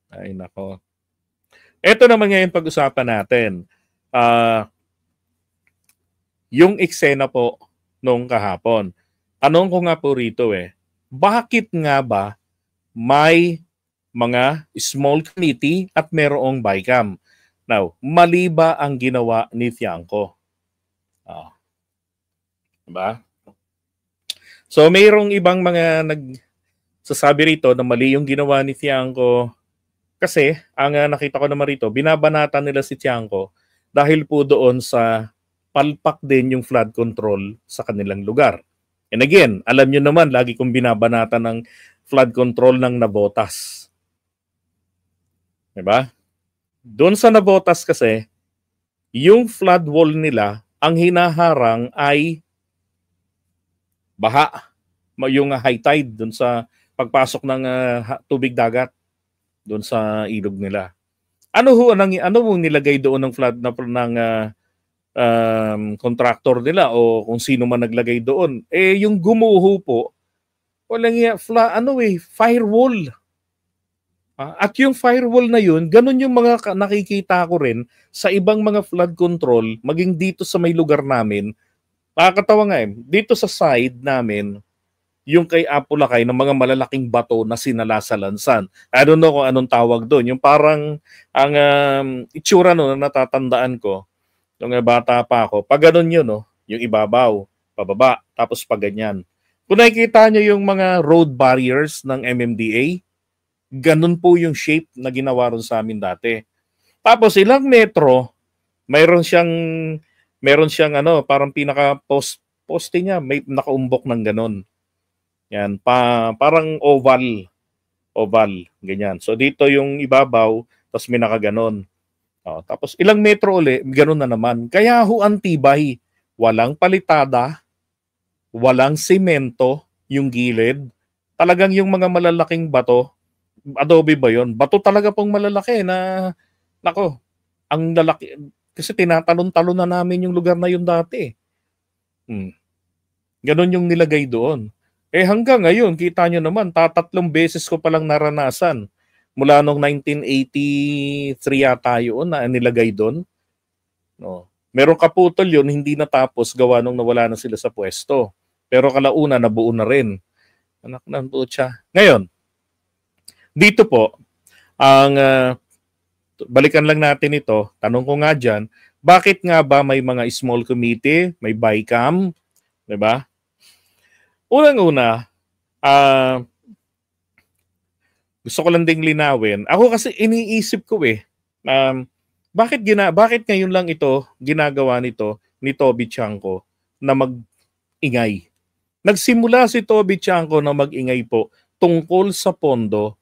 Ay, nako. Ito naman ngayon pag-usapan natin. Yung eksena po nung kahapon. Tanong ko nga po rito bakit nga ba may mga small committee at merong BICAM? Now, mali ba ang ginawa ni Tiangco? Diba? So, mayroong ibang mga nagsasabi rito na mali yung ginawa ni Tiangco kasi ang nakita ko naman rito, binabanatan nila si Tiangco dahil po doon sa palpak din yung flood control sa kanilang lugar. And again, alam nyo naman, lagi kong binabanatan ng flood control ng Navotas. Diba? Doon sa Navotas kasi, yung flood wall nila, ang hinaharang ay baha. Yung high tide doon sa pagpasok ng tubig dagat doon sa ilog nila. Ano mo nilagay doon ng flood ng contractor nila o kung sino man naglagay doon? Yung gumuho po, walang firewall. At yung firewall na yun, ganun yung mga nakikita ko rin sa ibang mga flood control, maging dito sa may lugar namin. Nakakatawa nga dito sa side namin, yung kay Apulacay ng mga malalaking bato na sinalasalansan. I don't know kung anong tawag doon. Yung parang ang itsura no na natatandaan ko nung bata pa ako. Pag ganun yun, yung ibabaw, pababa, tapos pag ganyan. Kung nakikita nyo yung mga road barriers ng MMDA, ganun po yung shape na ginawa ron sa amin dati. Tapos ilang metro, meron siyang parang pinaka-poste niya, may nakaumbok ng ganun. Yan, parang oval, ganyan. So dito yung ibabaw, tapos may nakaganon. Tapos ilang metro uli, ganon na naman. Kaya ang tibay, walang palitada, walang semento, yung gilid. Talagang yung mga malalaking bato, adobe ba yon? Bato talaga pong malalaki na, nako, ang lalaki, kasi tinatalon-talon na namin yung lugar na yun dati. Ganon yung nilagay doon. Hanggang ngayon, kita nyo naman, 3 beses ko palang naranasan. Mula noong 1983 yata yun na nilagay doon. No. Meron kaputol yun, hindi natapos gawa nung nawala na sila sa pwesto. Pero kalauna, nabuo na rin. Anak ng putya. Ngayon, dito po, balikan lang natin ito. Tanong ko nga dyan, bakit nga ba may mga small committee, may BICAM, diba? Unang-una, gusto ko lang ding linawin. Ako kasi iniisip ko bakit ngayon lang ito ginagawa ni Toby Tiangco na mag-ingay. Nagsimula si Toby Tiangco na mag-ingay po tungkol sa pondo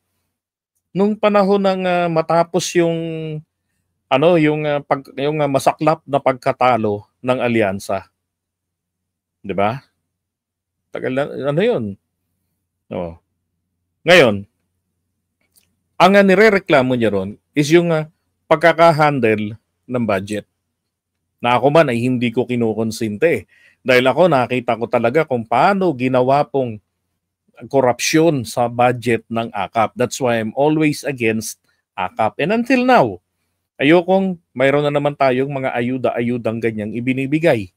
nung panahon ng matapos yung masaklap na pagkatalo ng alyansa. 'Di ba? Tagal na, yun? Ngayon, ang nirereklamo niya ron is yung pagkaka-handle ng budget. Na ako man ay hindi ko kinukonsinte. Dahil ako nakita ko talaga kung paano ginawa pong korupsyon sa budget ng AKAP. That's why I'm always against AKAP. And until now, ayokong mayroon na naman tayong mga ayuda-ayudang ganyang ibinibigay.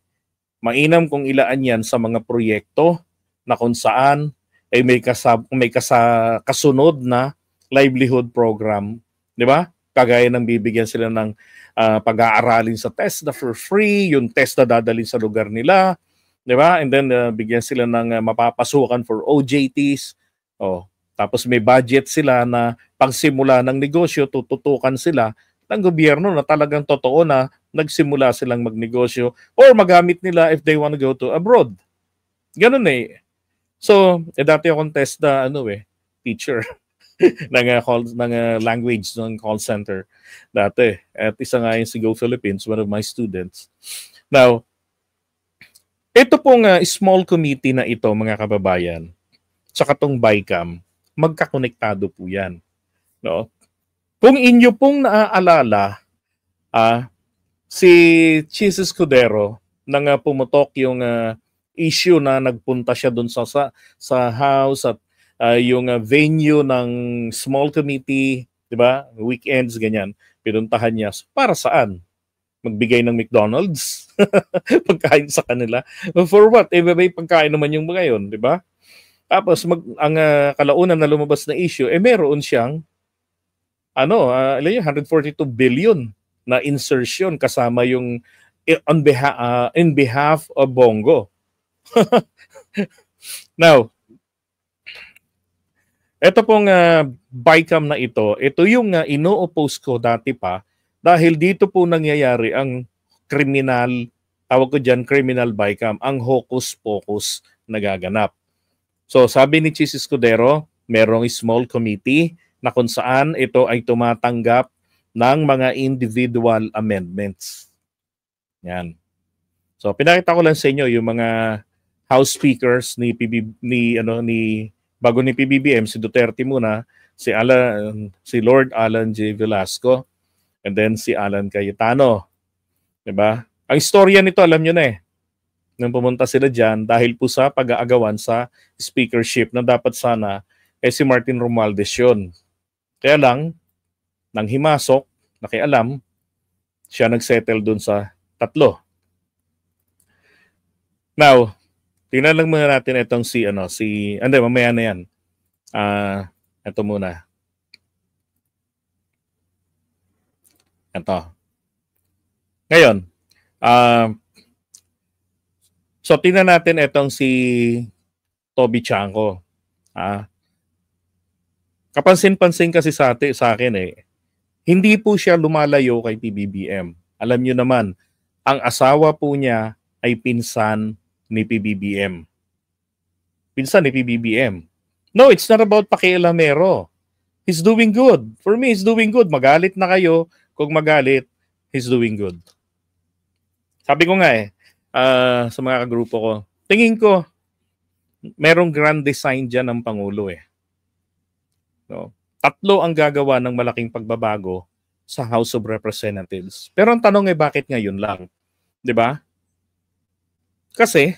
Mainam kung ilaan yan sa mga proyekto na kung saan ay may kasunod na livelihood program, di ba? Kagaya ng bibigyan sila ng pag-aaralin sa TESDA for free, yung TESDA dadalhin sa lugar nila, di ba? And then bigyan sila ng mapapasukan for OJTs. Tapos may budget sila na pangsimula ng negosyo, tututukan sila ng gobyerno na talagang totoo na nagsimula silang magnegosyo or magamit nila if they want to go to abroad. Ganun So, dati akong TESDA teacher ng language ng call center dati. At isa nga yung si Go Philippines, one of my students. Now, ito pong small committee na ito, mga kababayan, tsaka tong BICAM, magkakonektado po yan. No? Kung inyo pong naaalala, si Chis Escudero nang pumutok yung issue na nagpunta siya dun sa house at yung venue ng small committee 'Di ba? Weekends, ganyan. Pinuntahan niya. Para saan? Magbigay ng McDonald's? Pagkain sa kanila? For what? May pagkain naman yung mga yun, 'di ba? Tapos ang kalaunan na lumabas na issue, meron siyang ilan yun, 142 billion na insertion kasama yung in behalf of Bongo. Now, ito pong BICAM na ito yung ino-oppose ko dati pa dahil dito po nangyayari ang criminal, tawag ko dyan, criminal BICAM, ang hocus-pocus nagaganap. So sabi ni Chis Escudero, merong small committee na kung saan ito ay tumatanggap ng mga individual amendments. Yan. So pinakita ko lang sa inyo yung mga House Speakers ni bago ni PBBM, si Duterte muna, si Lord Alan J. Velasco, and then si Alan Cayetano. Diba? Ang istorya nito, alam nyo na nung pumunta sila dyan dahil po sa pag-aagawan sa speakership na dapat sana si Martin Romualdez yun. Kaya lang, nang himasok, nakialam, siya nagsettle dun sa tatlo. Now, tingnan lang muna natin itong mamaya na yan. Ito muna. Ito. Ngayon, so tingnan natin itong si Toby Chanco. Kapansin-pansin kasi sa akin hindi po siya lumalayo kay PBBM. Alam niyo naman, ang asawa po niya ay pinsan ni PBBM. Pinsan ni PBBM. No, it's not about pakialamero. He's doing good. For me, he's doing good. Magalit na kayo. Kung magalit, he's doing good. Sabi ko nga sa mga kagrupo ko, tingin ko, merong grand design dyan ng Pangulo . No? Tatlo ang gagawa ng malaking pagbabago sa House of Representatives. Pero ang tanong bakit ngayon lang? 'Di ba? Kasi,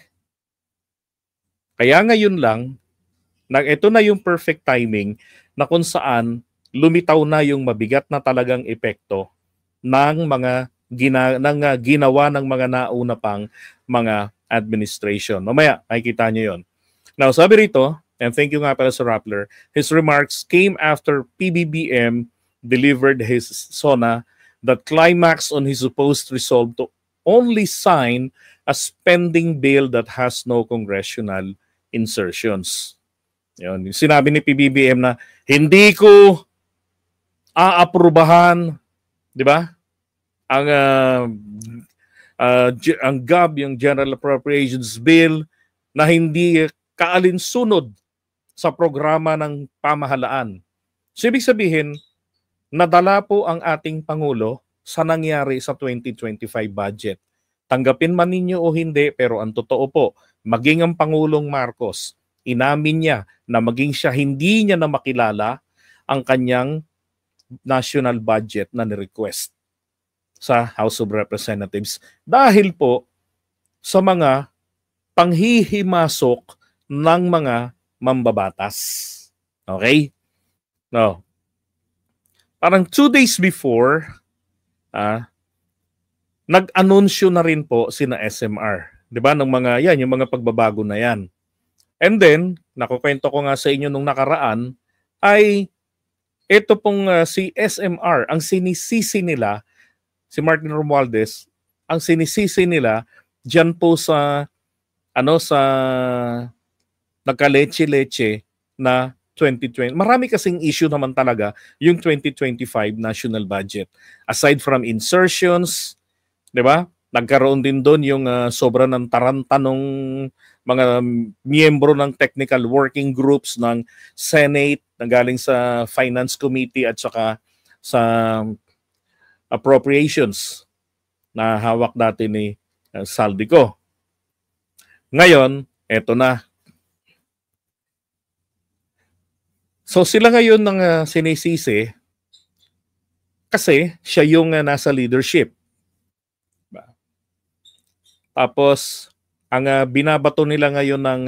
kaya ngayon lang, ito na yung perfect timing na kung saan lumitaw na yung mabigat na talagang epekto ng mga ginawa ng mga nauna pang mga administration. Mamaya, nakikita nyo yun. Now, sabi rito, and thank you nga pala sa Rappler, his remarks came after PBBM delivered his SONA that climax on his supposed resolve to only sign a spending bill that has no congressional insertions. Yun. Sinabi ni PBBM na hindi ko aaprubahan, di ba? Ang GAB, yung General Appropriations Bill, na hindi kaalinsunod sa programa ng pamahalaan. So, ibig sabihin, nadala po ang ating Pangulo sa nangyari sa 2025 budget. Tanggapin man ninyo o hindi, pero ang totoo po, maging ang Pangulong Marcos, inamin niya na maging siya hindi niya na makilala ang kanyang national budget na ni-request sa House of Representatives dahil po sa mga panghihimasok ng mga mambabatas. Okay? No. Parang 2 days before, nag-anunsyo na rin po sina SMR. 'Di ba? Ng mga yung mga pagbabago na yan. And then, nakukwento ko nga sa inyo nung nakaraan, ay ito pong si SMR, ang sinisisi nila, si Martin Romualdez, ang sinisisi nila diyan po sa nagka-leche-leche na 2020. Marami kasing issue naman talaga yung 2025 national budget. Aside from insertions, 'di ba? Nagkaroon din doon yung sobra ng taranta ng mga miyembro ng technical working groups ng Senate na galing sa Finance Committee at saka sa Appropriations na hawak dati ni Saldico. Ngayon, eto na. So sila ngayon ng sinisisi kasi siya yung nasa leadership. Tapos, ang binabato nila ngayon ng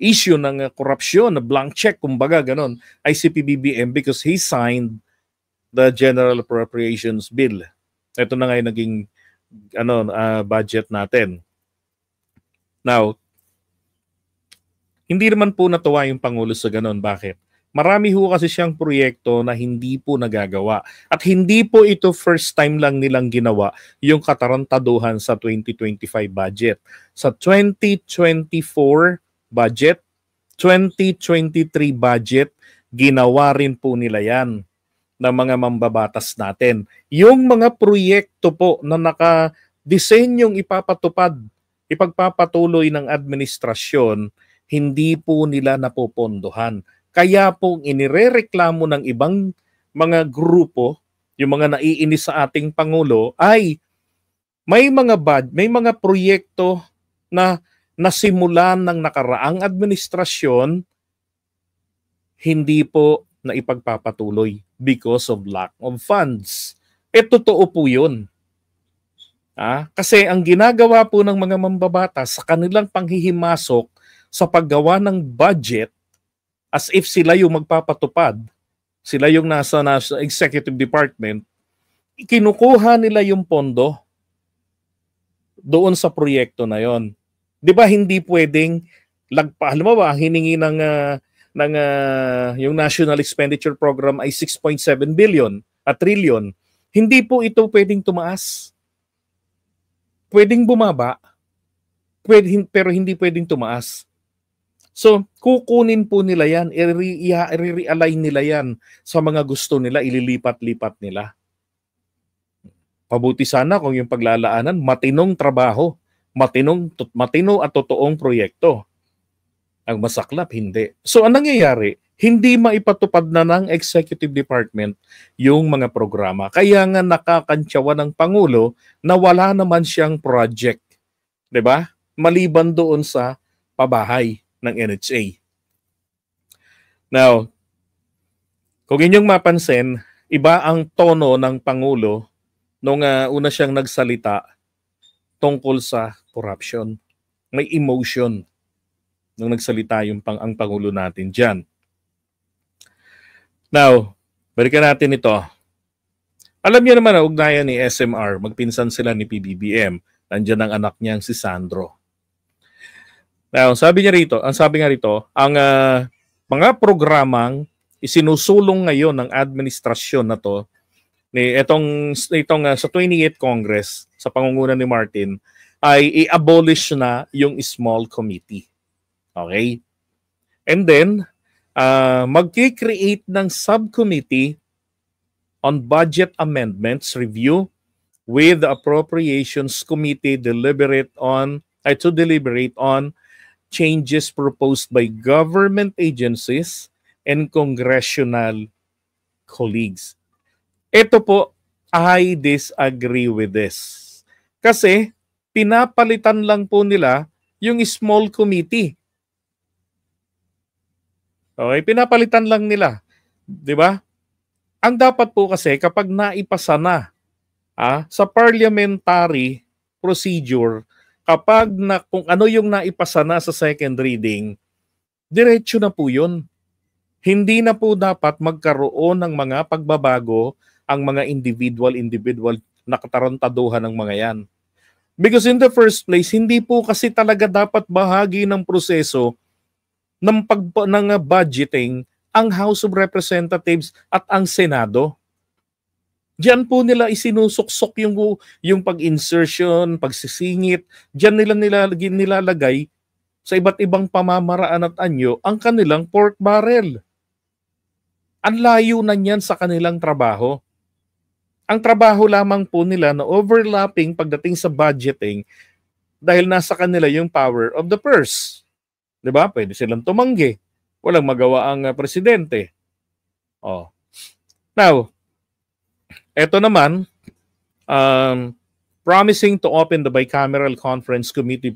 issue ng korupsyon, na blank check, kumbaga ganon, ay si PBBM because he signed the General Appropriations Bill. Ito na nga yung naging budget natin. Now, hindi naman po natuwa yung Pangulo sa ganun. Bakit? Marami ho kasi siyang proyekto na hindi po nagagawa. At hindi po ito first time lang nilang ginawa yung katarantaduhan sa 2025 budget. Sa 2024 budget, 2023 budget, ginawa rin po nila yan ng mga mambabatas natin. Yung mga proyekto po na naka-disenyong ipagpapatuloy ng administrasyon, hindi po nila napopondohan. Kaya pong inirereklamo ng ibang mga grupo, yung mga naiinis sa ating Pangulo, ay may mga proyekto na nasimulan ng nakaraang administrasyon, hindi po na ipagpapatuloy because of lack of funds. Totoo po yun. Kasi ang ginagawa po ng mga mambabatas sa kanilang panghihimasok sa paggawa ng budget, as if sila yung magpapatupad, sila yung nasa executive department, kinukuha nila yung pondo doon sa proyekto na yon. 'Di ba hindi pwedeng halimbawa hiningi ng yung National Expenditure Program ay 6.7 billion at trillion. Hindi po ito pwedeng tumaas. Pwedeng bumaba, pero hindi pwedeng tumaas. So, kukunin po nila yan, i-realign nila yan sa mga gusto nila, ililipat-lipat nila. Pabuti sana kung yung paglalaanan, matinong trabaho, matino at totoong proyekto. Ang masaklap, hindi. So, ang nangyayari, hindi maipatupad na ng Executive Department yung mga programa. Kaya nga nakakantsawa ng Pangulo na wala naman siyang project. 'Di ba? Maliban doon sa pabahay ng NHA. Now, kung inyong mapansin, iba ang tono ng Pangulo nung una siyang nagsalita tungkol sa corruption. May emotion nung nagsalita ang Pangulo natin dyan. Now, balikan natin ito. Alam niyo naman na ugnayan ni SMR, magpinsan sila ni PBBM. Nandiyan ang anak niyang si Sandro. Now, sabi nga rito, ang mga programang isinusulong ngayon ng administrasyon na to, itong sa 28th Congress, sa pangunguna ni Martin, ay i-abolish na yung small committee. Okay? And then, mag-create ng subcommittee on budget amendments review with the Appropriations Committee to deliberate on changes proposed by government agencies and congressional colleagues. Ito po, I disagree with this. Kasi pinapalitan lang po nila yung small committee. Okay, pinapalitan lang nila. 'Di ba? Ang dapat po kasi kapag naipasa na sa parliamentary procedure, kung ano yung naipasa na sa second reading, diretso na po yun. Hindi na po dapat magkaroon ng mga pagbabago ang mga individual na katarantaduhan ng mga yan. Because in the first place, hindi po kasi talaga dapat bahagi ng proseso ng budgeting ang House of Representatives at ang Senado. Diyan po nila isinusuksok yung pag-insertion, pagsisingit. Diyan nila nilalagay sa iba't ibang pamamaraan at anyo ang kanilang pork barrel. Ang layo na niyan sa kanilang trabaho. Ang trabaho lamang po nila na overlapping pagdating sa budgeting dahil nasa kanila yung power of the purse. 'Di ba? Pwede silang tumanggi. Walang magawa ang presidente. Now, eto naman, promising to open the bicameral conference committee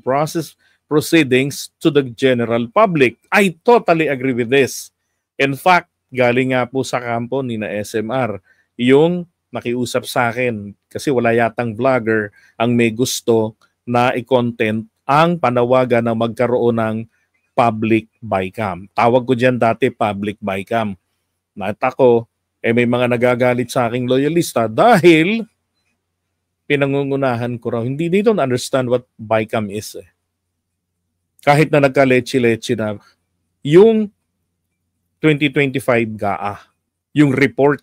proceedings to the general public. I totally agree with this. In fact, galing nga po sa kampo ni na SMR yung nakiusap sa akin kasi wala yatang vlogger ang may gusto na i-content ang panawagan na magkaroon ng public bycam. Tawag ko dyan dati public bycam. At ako, May mga nagagalit sa aking loyalista dahil pinangungunahan ko raw. Hindi, they don't understand what BICAM is. Kahit na nagka-leche-leche na yung 2025 GAA, yung report,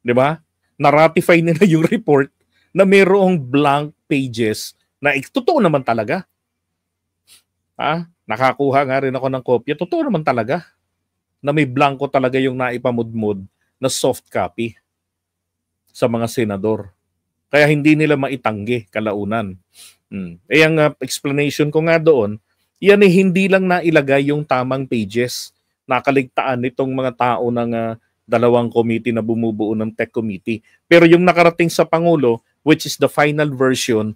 di ba? Na-ratify nila yung report na mayroong blank pages na totoo naman talaga. Nakakuha nga rin ako ng kopya. Totoo naman talaga na may blanco talaga yung naipamudmud na soft copy sa mga senador. Kaya hindi nila maitanggi kalaunan. Ang explanation ko nga doon, yan hindi lang nailagay yung tamang pages. Nakaligtaan nitong mga tao ng dalawang committee na bumubuo ng tech committee. Pero yung nakarating sa Pangulo, which is the final version,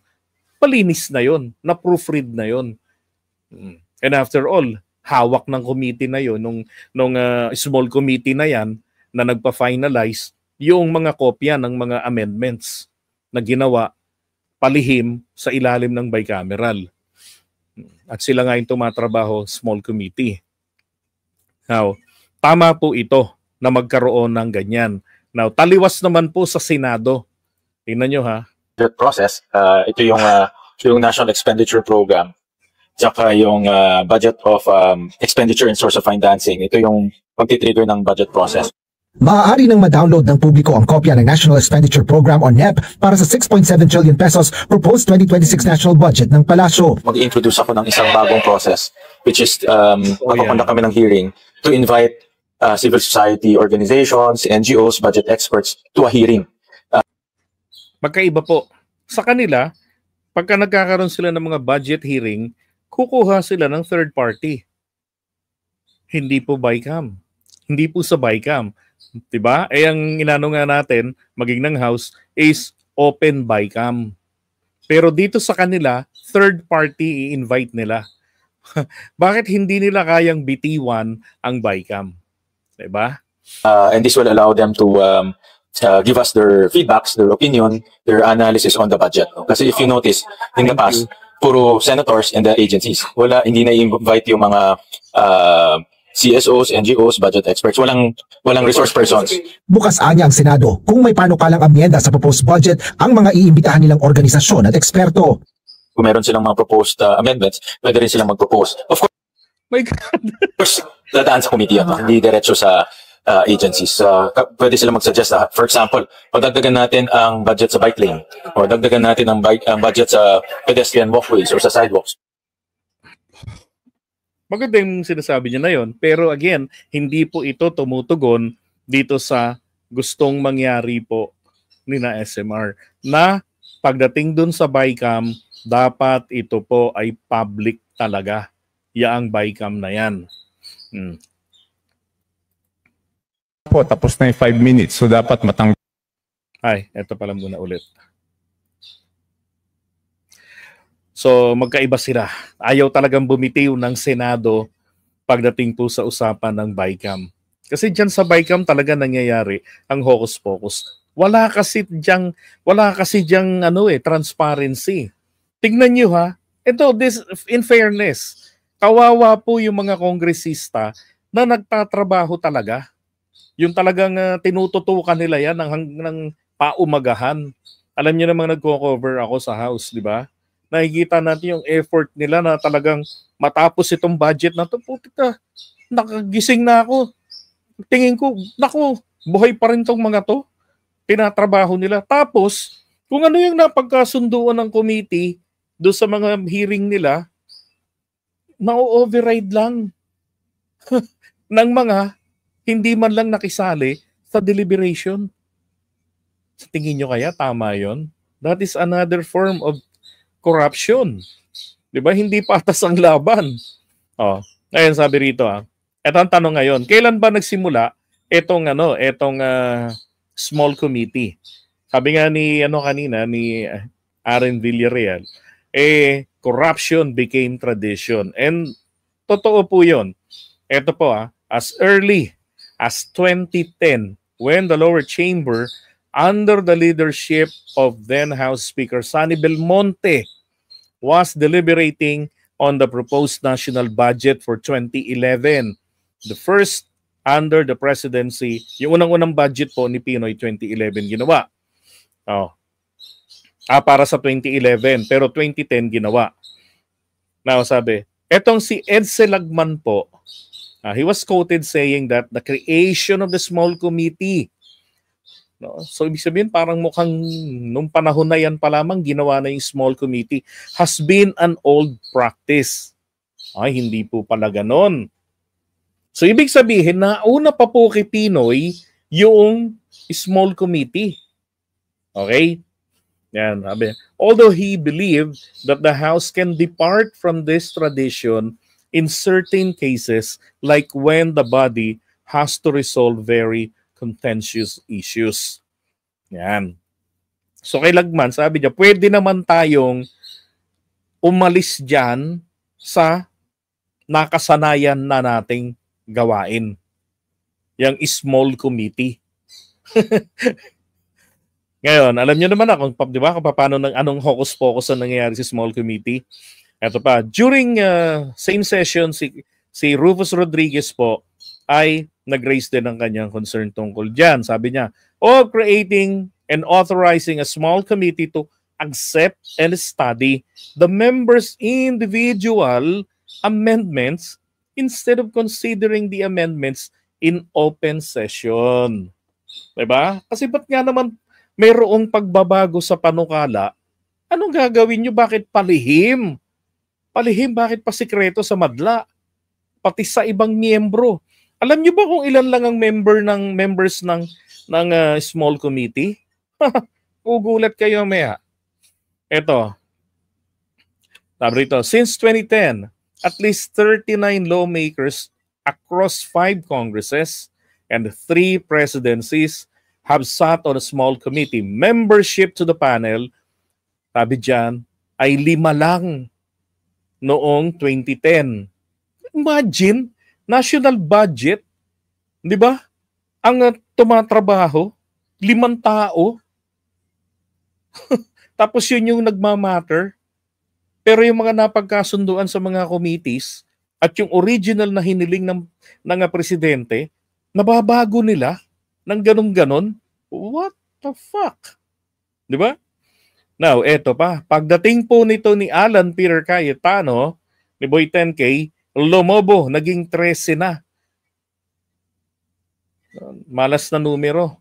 palinis na yon, na-proofread na yon. And after all, hawak ng committee na yon, nung small committee na yan, na nagpa-finalize yung mga kopya ng mga amendments na ginawa palihim sa ilalim ng bicameral. At sila nga yung tumatrabaho, small committee. Now, tama po ito na magkaroon ng ganyan. Now, taliwas naman po sa Senado. Tingnan nyo ha. The process, ito yung National Expenditure Program, tsaka yung budget of expenditure and source of financing. Ito yung pagtitrigger ng budget process. Maaari nang ma-download ng publiko ang kopya ng National Expenditure Program o NEP para sa 6.7 trillion pesos proposed 2026 national budget ng Palasyo. Mag-introduce ako ng isang bagong process, which is magpapunta kami ng hearing to invite civil society organizations, NGOs, budget experts to a hearing. Magkaiba po. Sa kanila, pagka nagkakaroon sila ng mga budget hearing, kukuha sila ng third party. Hindi po BICAM. Hindi po sa BICAM. Diba? Ang inano nga natin, maging ng House, is open BICAM. Pero dito sa kanila, third party i-invite nila. Bakit hindi nila kayang bitiwan ang BICAM? Diba? And this will allow them to give us their feedbacks, their opinion, their analysis on the budget. Kasi if you notice, in the past, puro senators and the agencies. Hindi na-invite yung mga CSOs, NGOs, budget experts. Walang resource persons. Bukas anya ang Senado kung may panukalang amyenda sa proposed budget ang mga iimbitahan nilang organisasyon at eksperto. Kung meron silang mga proposed amendments, pwede rin silang mag-propose. Of course, my God. dadaan sa committee, hindi diretso sa agencies. Pwede silang mag-suggest. For example, pagdagdagan natin ang budget sa bike lane o dagdagan natin ang budget sa pedestrian walkways or sa sidewalks. Maganda yung sinasabi niya na yon. Pero again, hindi po ito tumutugon dito sa gustong mangyari po ni na SMR na pagdating dun sa BICAM, dapat ito po ay public talaga. Yaang BICAM na yan. Po, tapos na yung 5 minutes. So dapat Ay, eto pala muna ulit. So magkaiba sila. Ayaw talagang bumitiw ng Senado pagdating po sa usapan ng BICAM. Kasi dyan sa BICAM talaga nangyayari ang hocus-pocus. Wala kasi diyang transparency. Tingnan nyo ha. Ito, in fairness, kawawa po yung mga kongresista na nagtatrabaho talaga. Yung talagang tinututukan nila yan ng paumagahan. Alam niyo namang nagko-cover ako sa House, di ba? Nakikita natin yung effort nila na talagang matapos itong budget na ito. Putika, nakagising na ako. Tingin ko, naku, buhay pa rin tong mga to. Tinatrabaho nila. Tapos, kung ano yung napagkasunduan ng committee doon sa mga hearing nila, na-override lang ng mga hindi man lang nakisali sa deliberation. Sa tingin nyo kaya tama yon? That is another form of corruption. 'Di ba? Hindi patas ang laban. Ngayon sabi rito Ito ang tanong ngayon, kailan ba nagsimula etong small committee? Sabi nga ni kanina ni Aaron Villarreal, corruption became tradition. And totoo po 'yon. Ito po as early as 2010 when the lower chamber under the leadership of then House Speaker Sonny Belmonte was deliberating on the proposed national budget for 2011. The first under the presidency. Yung unang-unang budget po ni Pinoy 2011 ginawa. Oh. Para sa 2011 pero 2010 ginawa. Now sabi, etong si Ed Selagman po, he was quoted saying that the creation of the small committee, no? So ibig sabihin parang mukhang nung panahon na yan pa lamang ginawa na yung small committee, has been an old practice. Ay, hindi po pala ganon. So ibig sabihin na una pa po kay Pinoy yung small committee. Okay? Yan, sabi. Although he believed that the House can depart from this tradition in certain cases, like when the body has to resolve very contentious issues. Yan. So kay Lagman, sabi niya, pwede naman tayong umalis dyan sa nakasanayan na nating gawain. Yang small committee. Ngayon, alam niyo naman ako, di ba, kung paano anong hocus-pocus ang nangyayari sa small committee. Ito pa, during same session, si Rufus Rodriguez po ay nag-raise din ng kanyang concern tungkol dyan. Sabi niya, creating and authorizing a small committee to accept and study the members' individual amendments instead of considering the amendments in open session. Diba? Kasi ba't nga naman mayroong pagbabago sa panukala? Anong gagawin nyo? Bakit palihim? Palihim, bakit pa sikreto sa madla? Pati sa ibang miyembro. Alam niyo ba kung ilan lang ang members ng small committee? Ugulat kayo maya. Ito. Sabi rito, since 2010, at least 39 lawmakers across 5 Congresses and 3 presidencies have sat on a small committee. Membership to the panel, sabi dyan, ay 5 lang noong 2010. Imagine, national budget, di ba? Ang tumatrabaho, 5 tao. Tapos yun yung nagmamatter. Pero yung mga napagkasunduan sa mga committees at yung original na hiniling ng presidente, nababago nila ng ganun-ganon. What the fuck? Di ba? Now, eto pa. Pagdating po nito ni Alan Peter Cayetano, ni Boy 10K, lumobo, naging 13 na. Malas na numero.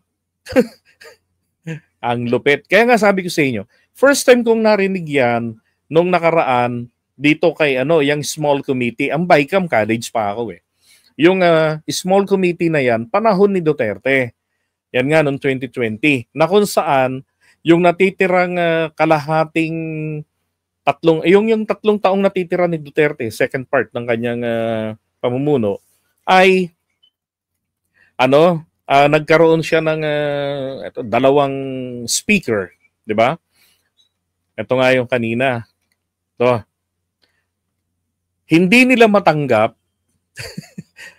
Ang lupit. Kaya nga sabi ko sa inyo, first time kong narinig yan nung nakaraan dito kay yung small committee. Ang BICAM college pa ako eh. Yung small committee na yan, panahon ni Duterte. Yan nga noong 2020. Na kung saan yung natitirang kalahating yung 3 taong natitira ni Duterte, second part ng kanyang pamumuno, ay nagkaroon siya ng 2 speaker, di ba? Ito nga yung kanina. Ito. Hindi nila matanggap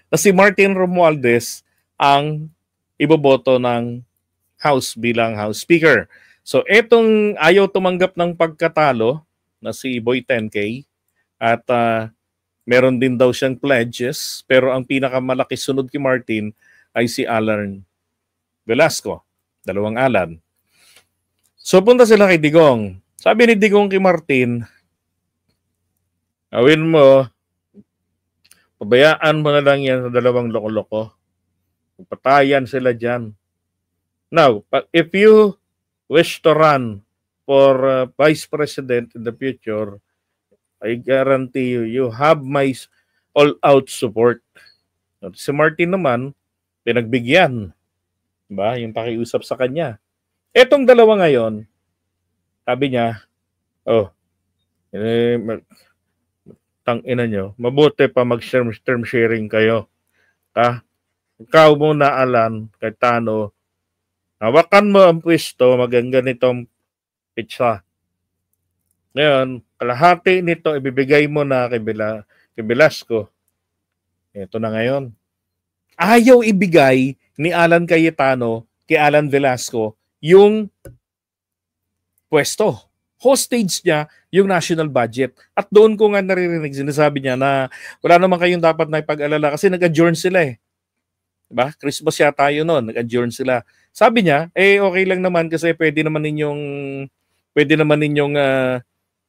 na si Martin Romualdez ang iboboto ng House bilang House Speaker. So etong ayaw tumanggap ng pagkatalo na si Boy 10K at meron din daw siyang pledges, pero ang pinakamalaki sunod kay Martin ay si Alan Velasco. 2 Alan. So punta sila kay Digong. Sabi ni Digong kay Martin, awin mo, pabayaan mo na lang yan sa 2 loko-loko. Patayan sila dyan. Now, if you wish to run for Vice President in the future, I guarantee you have my all-out support. Si Martin naman, pinagbigyan. Diba? Yung pakiusap sa kanya. Etong 2 ngayon, sabi niya, tangina nyo, mabuti pa mag-term sharing kayo. Ikaw muna, Alan, Cayetano, hawakan mo ang pwesto, ganitong pitsa. Ngayon, kalahati nito, ibibigay mo na kay Velasco. Ito na ngayon. Ayaw ibigay ni Alan Cayetano kay Alan Velasco yung pwesto. Hostage niya yung national budget. At doon ko nga naririnig, sinasabi niya na wala naman kayong dapat na ipag-alala kasi nag-adjourn sila eh. Diba? Christmas yata yun noon, nag-adjourn sila. Sabi niya, okay lang naman kasi pwede naman ninyong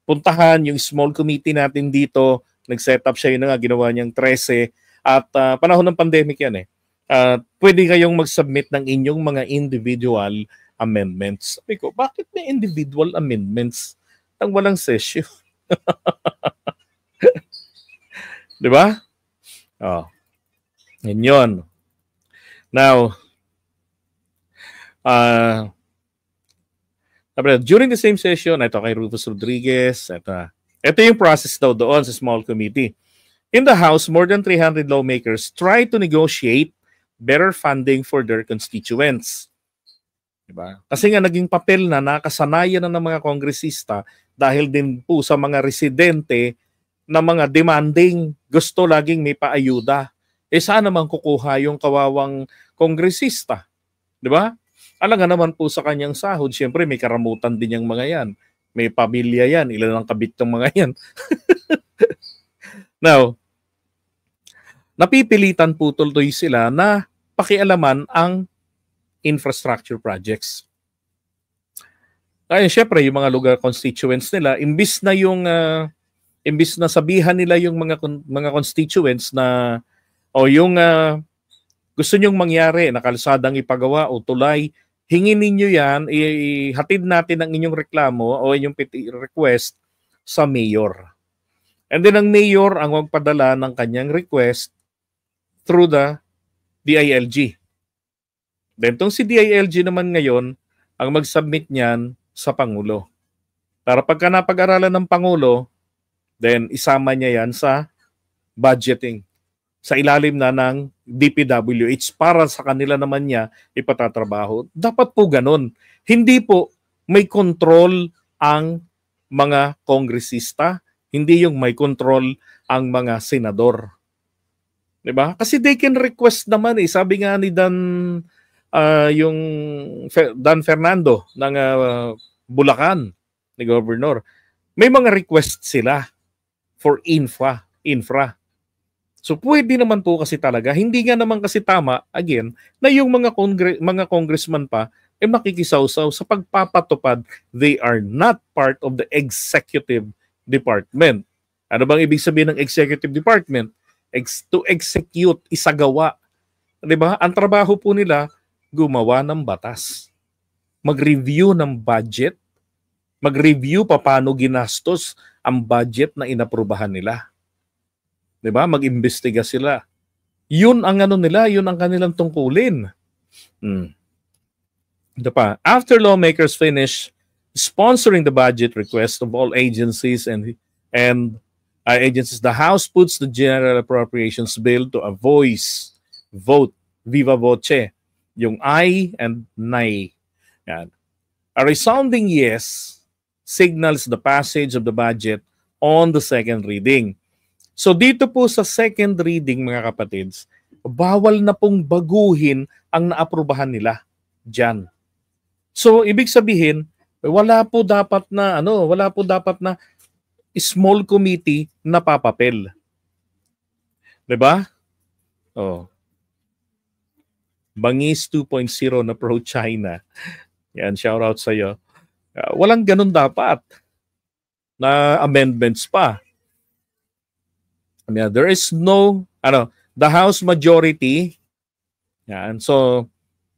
puntahan yung small committee natin dito. Nag-set up siya, yun na nga, ginawa niyang 13. At panahon ng pandemic yan pwede kayong mag-submit ng inyong mga individual amendments. Sabi ko, bakit may individual amendments nang walang session? Di ba? Yan yun. Now, during the same session, ito kay Rufus Rodriguez, ito yung process daw doon sa small committee. In the House, more than 300 lawmakers try to negotiate better funding for their constituents. Diba? Kasi nga naging papel na nakasanayan na ng mga kongresista dahil din po sa mga residente na mga demanding gusto laging may paayuda. Saan naman kukuha yung kawawang kongresista? Diba? Alam nga naman po sa kanyang sahod, siyempre may karamutan din yung mga yan. May pamilya yan, ilan ang kabit ng mga yan. Now, napipilitan po tuloy sila na pakialaman ang infrastructure projects. Kaya syempre yung mga lugar constituents nila, imbis na sabihan nila yung mga constituents na yung gusto nyong mangyari na kalsadang ipagawa o tulay, hingin ninyo yan, ihatid natin ang inyong reklamo o inyong request sa mayor. And then ang mayor ang magpadala ng kanyang request through the DILG. Then itong si DILG naman ngayon ang mag-submit niyan sa Pangulo. Para pagka napag-aralan ng Pangulo, then isama niya yan sa budgeting. Sa ilalim na ng DPWH para sa kanila naman niya ipatatrabaho. Dapat po ganun. Hindi po may control ang mga kongresista, hindi yung may control ang mga senador. Diba? Kasi they can request naman Sabi nga ni Dan Fernando ng Bulacan, ni Governor, may mga request sila for infra. So pwede naman po kasi talaga, hindi nga naman kasi tama, again, na yung mga congressman pa makikisawsaw sa pagpapatupad. They are not part of the executive department. Ano bang ibig sabihin ng executive department? To execute, isagawa. Diba? Ang trabaho po nila, gumawa ng batas. Mag-review ng budget. Mag-review paano ginastos ang budget na inaprubahan nila. Diba? Mag-imbestiga sila. Yun ang nila, yun ang kanilang tungkulin. Ito pa. After lawmakers finish sponsoring the budget request of all agencies and agencies, the House puts the General Appropriations Bill to a vote, viva voce, yung aye and nay. Yan. A resounding yes signals the passage of the budget on the second reading. So dito po sa second reading, mga kapatids, bawal na pong baguhin ang naaprubahan nila dyan. So ibig sabihin, wala po dapat na small committee na papapel. 'Di ba? Bangis 2.0 na pro-China. Yan, shout out sa iyo. Walang ganun dapat na amendments pa. There is no the House majority. Yan. So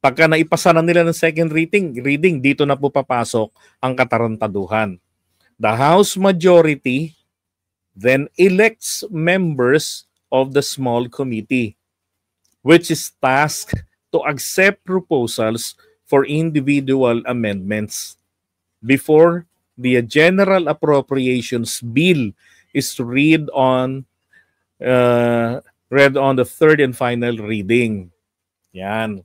pagka naipasa na nila ng second reading, dito na po papasok ang katarantaduhan. The House majority then elects members of the small committee, which is tasked to accept proposals for individual amendments before the General Appropriations Bill is read on the third and final reading. Yan.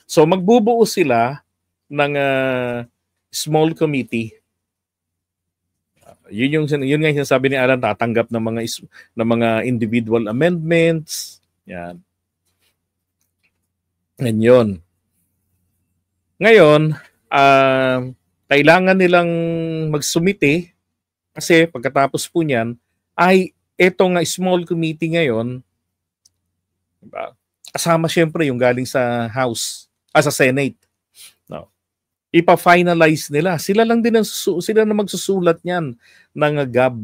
So magbubuo sila ng small committee. Yun nga yung sinasabi ni Alan, tatanggap ng mga individual amendments. Yan. Yun. Ngayon, kailangan nilang magsumite kasi pagkatapos po niyan ay etong small committee ngayon, diba? kasama syempre yung galing sa House, sa Senate. No. Ipa-finalize nila. Sila lang din sila na magsusulat niyan ng GAB,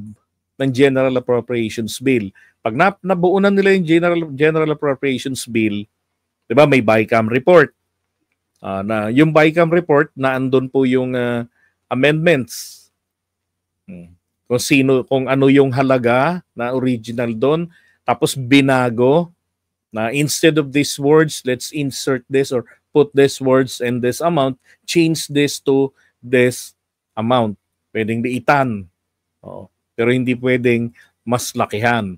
ng General Appropriations Bill. Pag nabuo na nila yung General Appropriations Bill, 'di ba, may BICAM report. Na yung BICAM report na andun po yung amendments. Kung ano yung halaga na original doon, tapos binago na instead of these words, let's insert this or put these words and this amount, change this to this amount. Pwedeng liitan. Pero hindi pwedeng mas lakihan.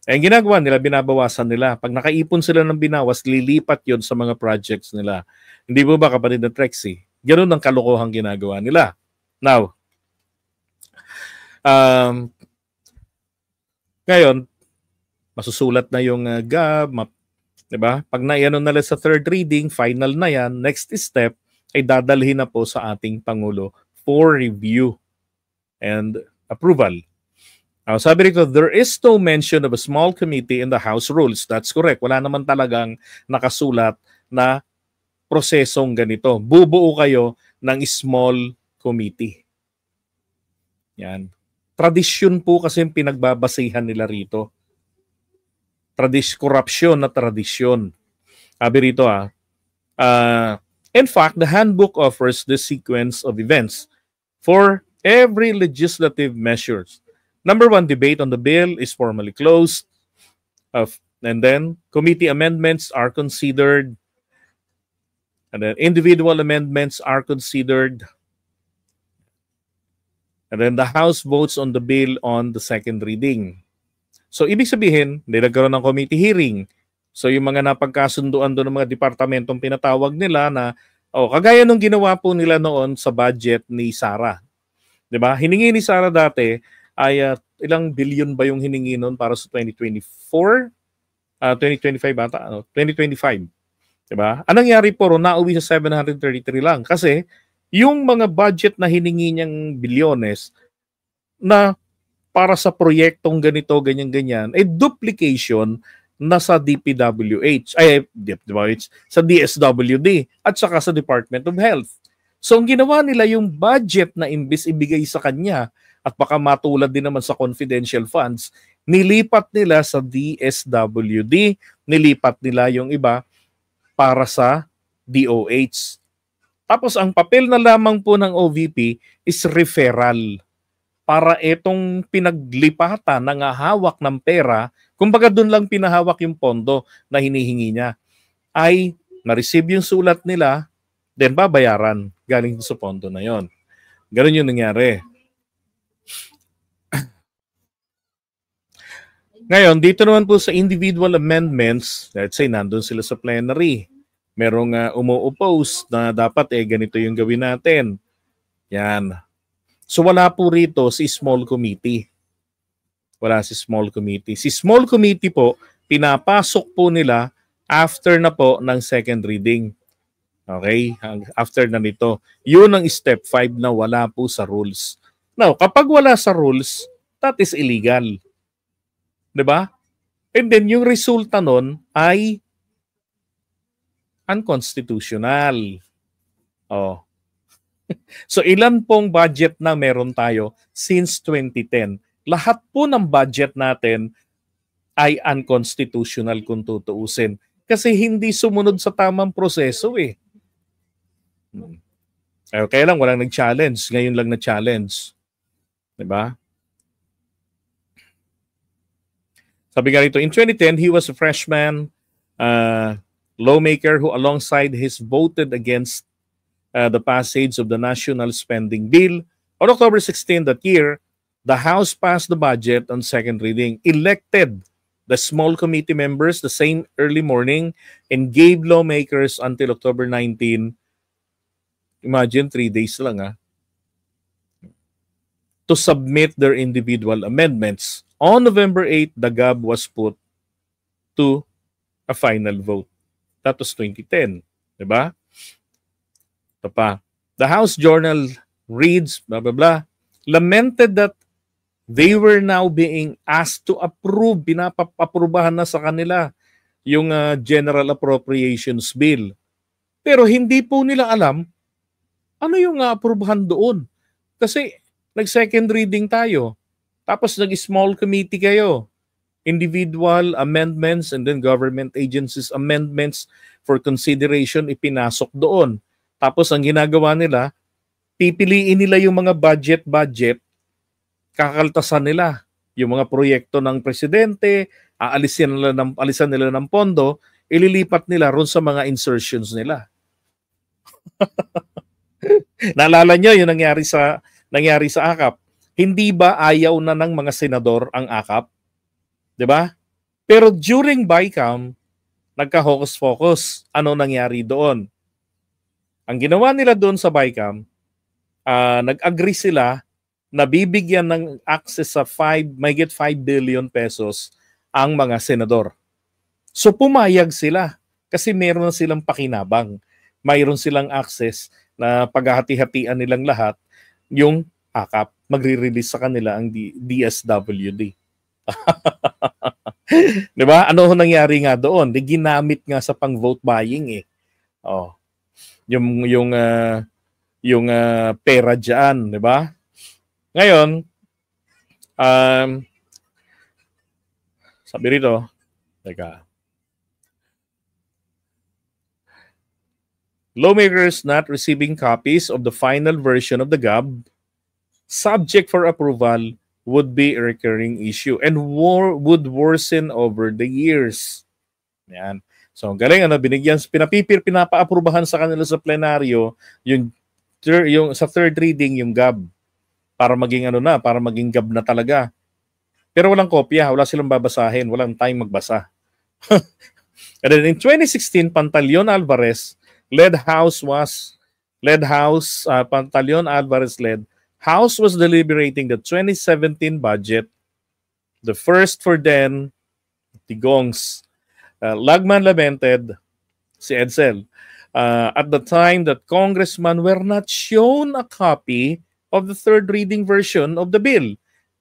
Ang ginagawa nila, binabawasan nila. Pag nakaipon sila ng binawas, lilipat yon sa mga projects nila. Hindi po ba, kapatid na Trexie? Ganun ang kalokohang ginagawa nila. Now, ngayon, masusulat na yung GAB, diba? Pag naiano na sa third reading, final na yan, next step ay dadalhin na po sa ating Pangulo for review and approval. Sabi rito, there is no mention of a small committee in the House rules. That's correct. Wala naman talagang nakasulat na prosesong ganito. Bubuo kayo ng small committee. Yan. Tradisyon po kasi yung pinagbabasihan nila rito. Korupsyon na tradisyon. Sabi rito in fact, the handbook offers the sequence of events for every legislative measures. Number 1, debate on the bill is formally closed. And then committee amendments are considered. And then individual amendments are considered. And then the House votes on the bill on the second reading. So ibig sabihin, nagkaroon ng committee hearing. So yung mga napagkasunduan doon ng mga departamentong pinatawag nila na, kagaya nung ginawa po nila noon sa budget ni Sara. 'Di ba? Hiningi ni Sara dati ay ilang billion ba yung hiningi noon para sa 2024? 2025 bata, 2025. 'Di ba? Anong nangyari po, nauwi sa 733 lang kasi yung mga budget na hiningi niyang bilyones na para sa proyektong ganito, ganyan-ganyan, ay duplication na sa DPWH, sa DSWD at saka sa Department of Health. So ang ginawa nila yung budget na imbis ibigay sa kanya at baka matulad din naman sa confidential funds, nilipat nila sa DSWD, nilipat nila yung iba para sa DOH. Tapos ang papel na lamang po ng OVP is referral. Para itong pinaglipatan ng hawak ng pera, kumbaga doon lang pinahawak yung pondo na hinihingi niya, ay ma-receive yung sulat nila, then babayaran galing sa pondo na yon. Ganun yung nangyari. Ngayon, dito naman po sa individual amendments, let's say nandun sila sa plenary, merong umu-oppose na dapat ganito yung gawin natin. Yan. So wala po rito si small committee. Wala si small committee. Si small committee po, pinapasok po nila after na po ng second reading. Okay? After na nito. Yun ang step 5 na wala po sa rules. Now, kapag wala sa rules, that is illegal. 'Di ba? And then yung resulta nun ay unconstitutional. So ilan pong budget na meron tayo since 2010? Lahat po ng budget natin ay unconstitutional kung tutuusin. Kasi hindi sumunod sa tamang proseso eh. Kaya lang walang nag-challenge. Ngayon lang na-challenge. 'Di ba? Sabi nga rito, in 2010, he was a freshman lawmaker who alongside his voted against the passage of the National Spending Bill. On October 16 that year, the House passed the budget on second reading, elected the small committee members the same early morning, and gave lawmakers until October 19, imagine 3 days lang to submit their individual amendments. On November 8, the GAB was put to a final vote. That was 2010. Diba? Ito pa. The House Journal reads, blah, blah, blah, lamented that they were now being asked to approve, pinapaprubahan na sa kanila. yung General Appropriations Bill. Pero hindi po nila alam ano yung aprubahan doon. Kasi nag-second reading tayo. Tapos nag-small committee kayo. Individual amendments and then government agencies amendments for consideration ipinasok doon. Tapos ang ginagawa nila, pipiliin nila yung mga budget, kakaltasan nila yung mga proyekto ng presidente, alisan nila ng pondo, ililipat nila ron sa mga insertions nila. Naalala nyo yung nangyari sa AKAP. Hindi ba ayaw na ng mga senador ang AKAP? 'Di ba? Pero during BICAM, nagka-hocus-focus. Ano nangyari doon? Ang ginawa nila doon sa BICAM, nag-agree sila na bibigyan ng access sa mahigit 5 billion pesos ang mga senador. So pumayag sila kasi meron silang pakinabang. Mayroon silang access na paghahati-hatian nilang lahat yung AKAP. Magre-release sa kanila ang DSWD. Diba? Ano nangyari nga doon? Ginamit nga sa pang-vote buying eh. Oh. Yung pera diyan, 'di ba? Ngayon, sabi rito, teka. Lawmakers not receiving copies of the final version of the GAB subject for approval would be a recurring issue and would worsen over the years. Yan. So, galing pinapa-aprubahan sa kanila sa plenaryo yung sa third reading yung GAB para maging para maging GAB na talaga. Pero walang kopya, wala silang babasahin, walang time magbasa. And then in 2016, Pantaleon Alvarez led House was deliberating the 2017 budget, the first for then Tigongs. Lagman lamented, si Edsel, at the time that congressmen were not shown a copy of the third reading version of the bill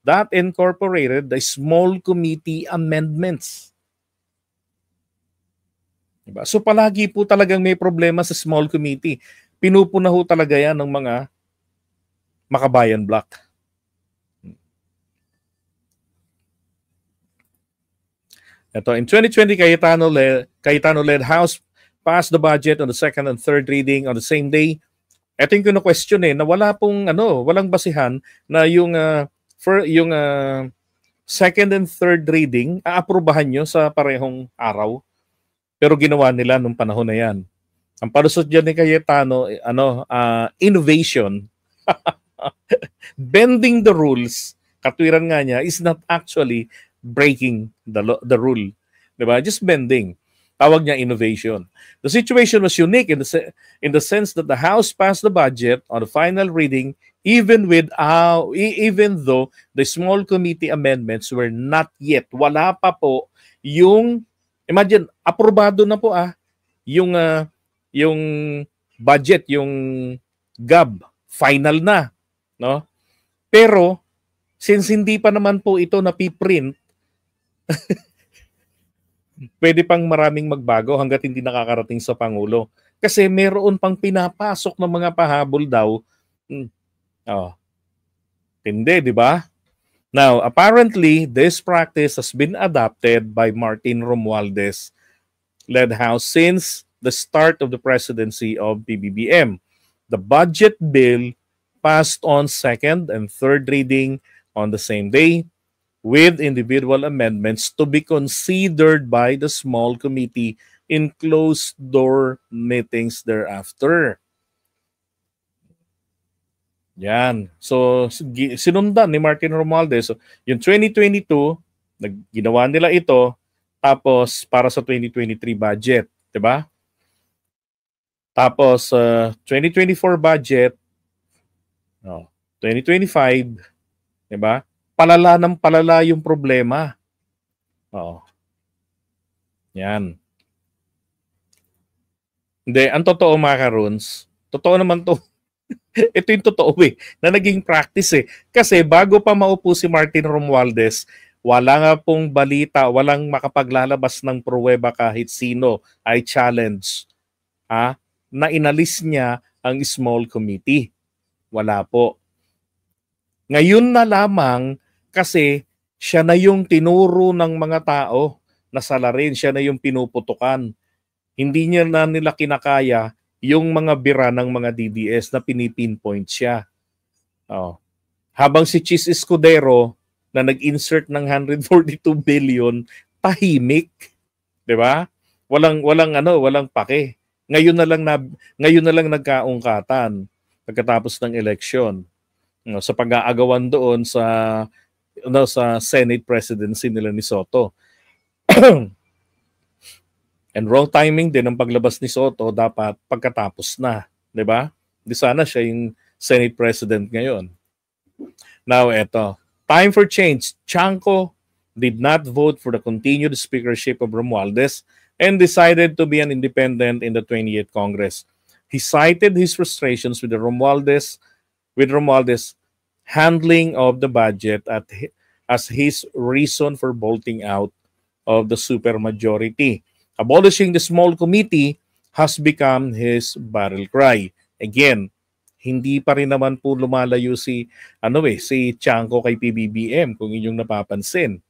that incorporated the small committee amendments. Diba? So palagi po talagang may problema sa small committee. Pinupuna ho talaga yan ng mga makabayan bloc. Ito, in 2020, Cayetano-led House passed the budget on the second and third reading on the same day. Ito yung kino-question na wala pong walang basihan na yung second and third reading aaprubahan nyo sa parehong araw. Pero ginawa nila nung panahon na yan. Ang palusot dyan ni Cayetano, innovation. Bending the rules, katwiran nga niya, is not actually breaking the rule. Diba? Just bending. Tawag niya innovation. The situation was unique in the sense that the House passed the budget on the final reading even though the small committee amendments were not yet. Wala pa po yung imagine, aprobado na po yung budget, yung GAB, final na, no? Pero since hindi pa naman po ito napiprint, pwede pang maraming magbago hangga't hindi nakakarating sa Pangulo. Kasi meron pang pinapasok ng mga pahabol daw. Hindi, di ba? Now, apparently, this practice has been adopted by Martin Romualdez-led House since the start of the presidency of PBBM. The budget bill passed on second and third reading on the same day, with individual amendments to be considered by the small committee in closed-door meetings thereafter. Yan. So, sinundan ni Martin Romualdez. So, yung 2022, ginawa nila ito, tapos para sa 2023 budget. Diba? Tapos, 2024 budget, 2025, diba? Palala ng palala yung problema. Yan. Hindi, ang totoo mga karuns, totoo naman to. Ito yung totoo na naging practice Kasi bago pa maupo si Martin Romualdez, Wala nga pong balita, walang makapaglalabas ng pruweba kahit sino ay challenge na inalis niya ang small committee. Wala po. Ngayon na lamang kasi siya na yung tinuro ng mga tao na salarin, siya na yung pinuputukan. Hindi niya na nila kinakaya yung mga bira ng mga DDS na pinipinpoint siya. Habang si Chis Escudero na nag-insert ng 142 billion, tahimik. 'Di ba? Walang pake. Ngayon na lang nagkaungkatan pagkatapos ng eleksyon. Sa pag-aagawan doon sa Senate presidency nila ni Soto. And wrong timing din ang paglabas ni Soto, dapat pagkatapos na, 'di ba? Di sana siya yung Senate president ngayon. Now eto, time for change. Chanco did not vote for the continued speakership of Romualdez and decided to be an independent in the 28th Congress. He cited his frustrations with Romualdez handling of the budget as his reason for bolting out of the supermajority. Abolishing the small committee has become his battle cry. Again, hindi pa rin naman po lumalayo si Chanco kay PBBM kung inyong napapansin.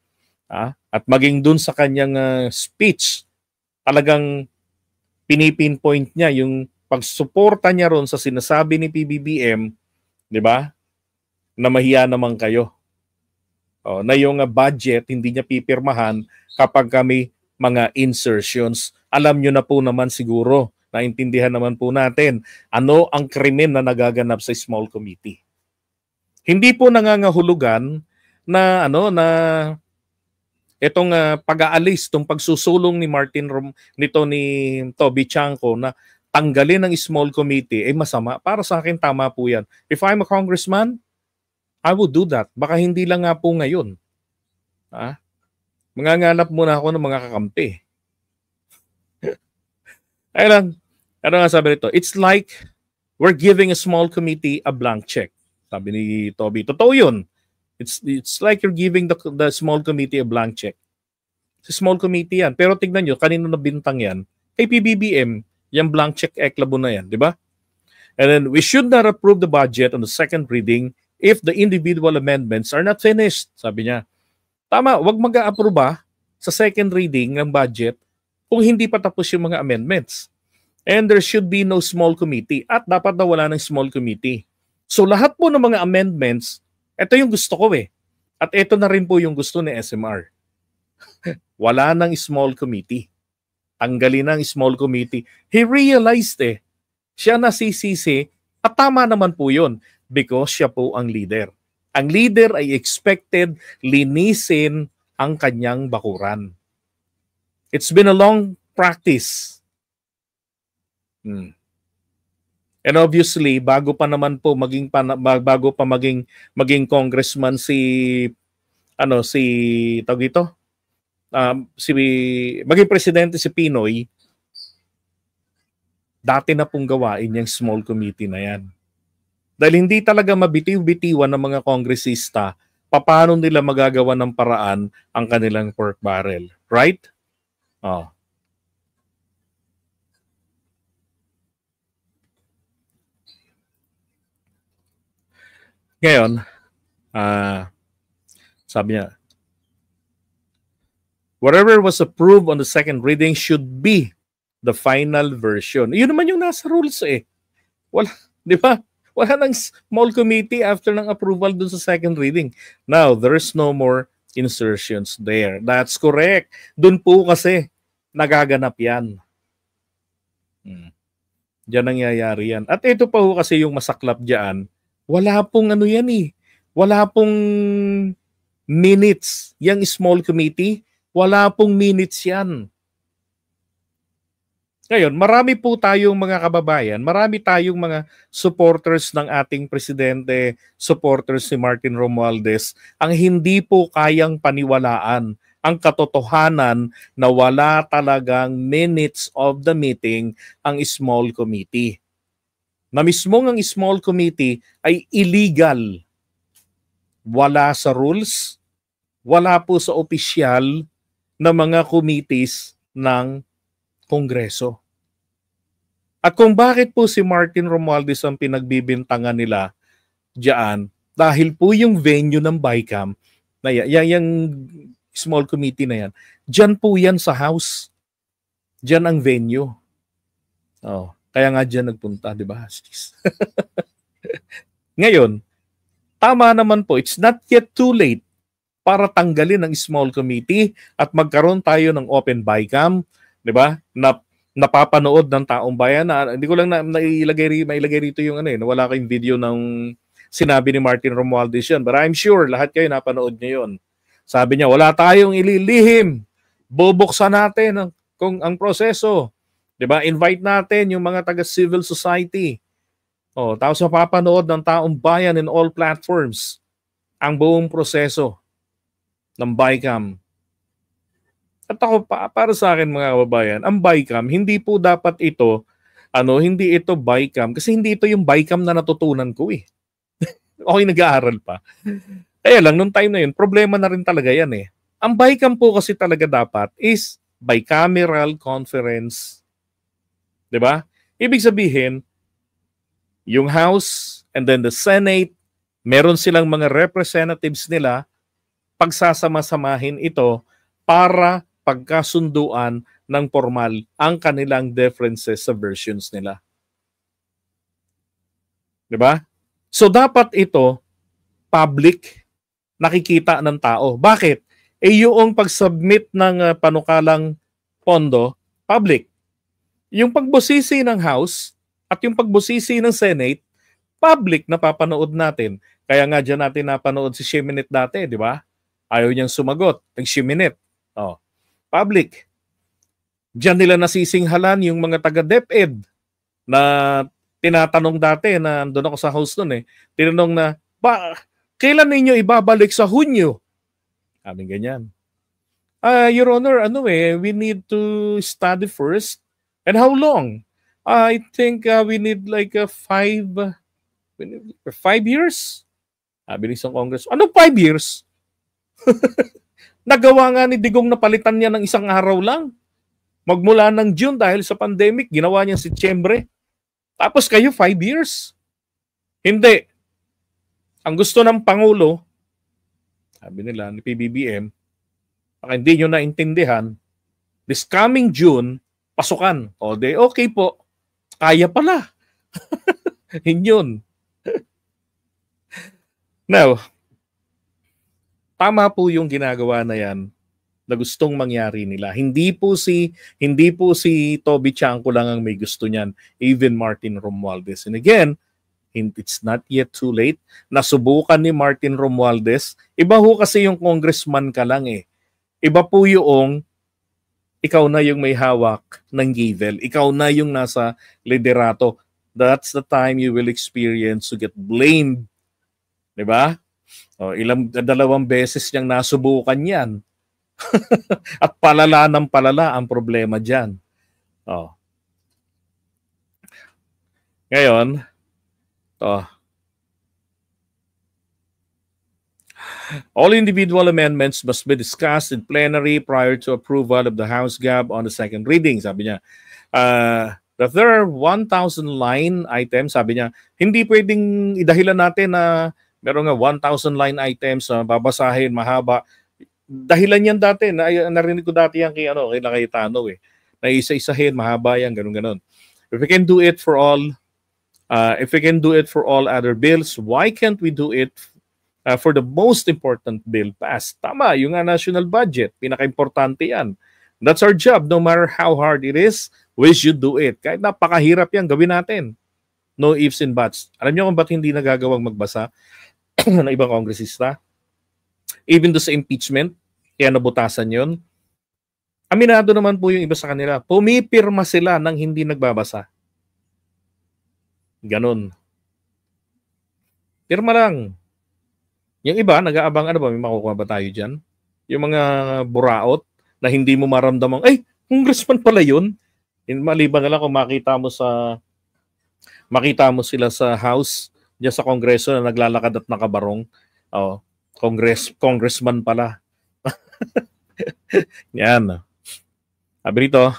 At maging dun sa kanyang speech, talagang pinipinpoint niya yung pagsuporta niya ron sa sinasabi ni PBBM, 'di ba? Na mahiya naman kayo. Na yung budget hindi niya pipirmahan kapag kami mga insertions. Alam nyo na po naman siguro, naintindihan naman po natin ano ang krimen na nagaganap sa small committee. Hindi po nangangahulugan na itong pag-aalis, itong pagsusulong ni Toby Chanco na tanggalin ng small committee ay masama. Para sa akin, tama po yan. If I'm a congressman, I would do that. Baka hindi lang nga po ngayon. Manganganap muna ako ng mga kakampi. Ay lang, ano nga sabi nito? It's like we're giving a small committee a blank check. Sabi ni Toby. Totoo yun. It's like you're giving the small committee a blank check. Sa small committee yan. Pero tignan nyo, kanino nabintang yan? Kay PBBM, yung blank check eklabo na yan. Di ba? And then, we should not approve the budget on the second reading if the individual amendments are not finished. Sabi niya. Tama, wag mag-a-approve sa second reading ng budget kung hindi pa tapos yung mga amendments. And there should be no small committee. At dapat na wala ng small committee. So lahat po ng mga amendments, ito yung gusto ko At ito na rin po yung gusto ni SMR. Wala ng small committee. Tanggalin ng small committee. He realized siya nasisisi at tama naman po yun because siya po ang leader. Ang leader ay expected linisin ang kanyang bakuran. It's been a long practice. And obviously, bago pa maging congressman maging presidente si Pinoy, dati na pong gawain yung small committee na yan. Dahil hindi talaga mabitiw-bitiwan ng mga kongresista paano nila magagawa ng paraan ang kanilang pork barrel. Right? Ngayon, sabi niya, whatever was approved on the second reading should be the final version. Yun naman yung nasa rules Wala, di ba? Wala nang small committee after ng approval dun sa second reading. Now, there's no more insertions there. That's correct. Dun po kasi nagaganap yan. Diyan nangyayari yan. At ito pa ho kasi yung masaklap diyan, wala pong wala pong minutes. Yang small committee, wala pong minutes yan. Ngayon, marami po tayong mga kababayan, marami tayong mga supporters ng ating presidente, supporters ni Martin Romualdez, ang hindi po kayang paniwalaan ang katotohanan na wala talagang minutes of the meeting ang small committee. Na mismong ang small committee ay illegal. Wala sa rules, Wala po sa opisyal na mga committees ng Kongreso. At kung bakit po si Martin Romualdez ang pinagbibintangan nila diyan, dahil po yung venue ng BICAM, na yung small committee na yan, diyan po yan sa House. Diyan ang venue. Oh, kaya nga diyan nagpunta, di ba? Ngayon, tama naman po, it's not yet too late para tanggalin ang small committee at magkaroon tayo ng open BICAM, di ba? Na napapanood ng taong bayan. Hindi ko lang mailagay rito yung wala kayong video ng sinabi ni Martin Romualdez yan. But I'm sure lahat kayo napanood niyo yun. Sabi niya, wala tayong ililihim. Bubuksan natin ang proseso. Diba? Invite natin yung mga taga-civil society. Tapos mapapanood ng taong bayan in all platforms ang buong proseso ng BICAM. At ako, para sa akin mga kababayan, ang BICAM, hindi po dapat ito, hindi ito BICAM, kasi hindi ito yung BICAM na natutunan ko eh. Okay, nag-aaral pa. Kaya lang, nung time na yun, problema na rin talaga yan eh. Ang BICAM po kasi talaga dapat is bicameral conference. Diba? Ibig sabihin, yung House and then the Senate, meron silang mga representatives nila, pagsasama-samahin ito para pagkasunduan ng formal ang kanilang differences sa versions nila. Diba? So dapat ito public, nakikita ng tao. Bakit? Yung pag-submit ng panukalang pondo, public. Yung pagbusisi ng House at yung pagbusisi ng Senate, public na papanood natin. Kaya nga dyan natin napanood si Shiminit dati, di ba? Ayaw niyang sumagot. Nag-Shiminit. Public. Diyan nila nasisinghalan yung mga taga-DepEd na tinatanong dati na doon ako sa house noon eh. Tinanong na, kailan ninyo ibabalik sa Hunyo? Sabi ganyan. Your Honor, we need to study first. And how long? I think we need like 5 years. Sabi ni isang Congress, 5 years? Nagawa nga ni Digong na palitan niya ng isang araw lang. Magmula ng June dahil sa pandemic, ginawa niya Setyembre. Tapos kayo 5 years? Hindi. Ang gusto ng Pangulo, sabi nila ni PBBM, baka hindi nyo naintindihan, this coming June, pasukan. Okay po. Kaya pala. Yun. Now, tama po yung ginagawa na yan na gustong mangyari nila. Hindi po si Toby Chanco lang ang may gusto niyan, even Martin Romualdez. And again, it's not yet too late. Nasubukan ni Martin Romualdez. Iba ho kasi yung congressman ka lang eh. Iba po yung ikaw na yung may hawak ng gavel. Ikaw na yung nasa liderato. That's the time you will experience to get blamed. Diba? 2 beses niyang nasubukan yan. At palala ng palala ang problema dyan. Ngayon, all individual amendments must be discussed in plenary prior to approval of the House GAB on the second reading. Sabi niya, that there are 1,000 line items, sabi niya, hindi pwedeng idahilan natin na meron nga 1,000 line items na babasahin, mahaba. Dahilan yan dati, narinig ko dati yan kay Cayetano eh. Na isa-isahin, mahaba yan, ganun-ganun. If we can do it for all other bills, why can't we do it for the most important bill passed? Tama, yung national budget, pinaka-importante yan. That's our job, no matter how hard it is, we should do it. Kahit napakahirap yan, gawin natin. No ifs and buts. Alam niyo kung ba't hindi nagagawang magbasa ng ibang kongresista? Even do sa impeachment, kaya nabutasan yun. Aminado naman po yung iba sa kanila. Pumipirma sila nang hindi nagbabasa. Ganon. Pirma lang. Yung iba, nag-aabang, may makukuha ba tayo dyan? Yung mga buraot na hindi mo maramdamang, congressman pala yun. Maliban na lang kung makita mo sila sa house, diyan sa kongreso na naglalakad at nakabarong. Congressman pala. Yan. Sabi rito,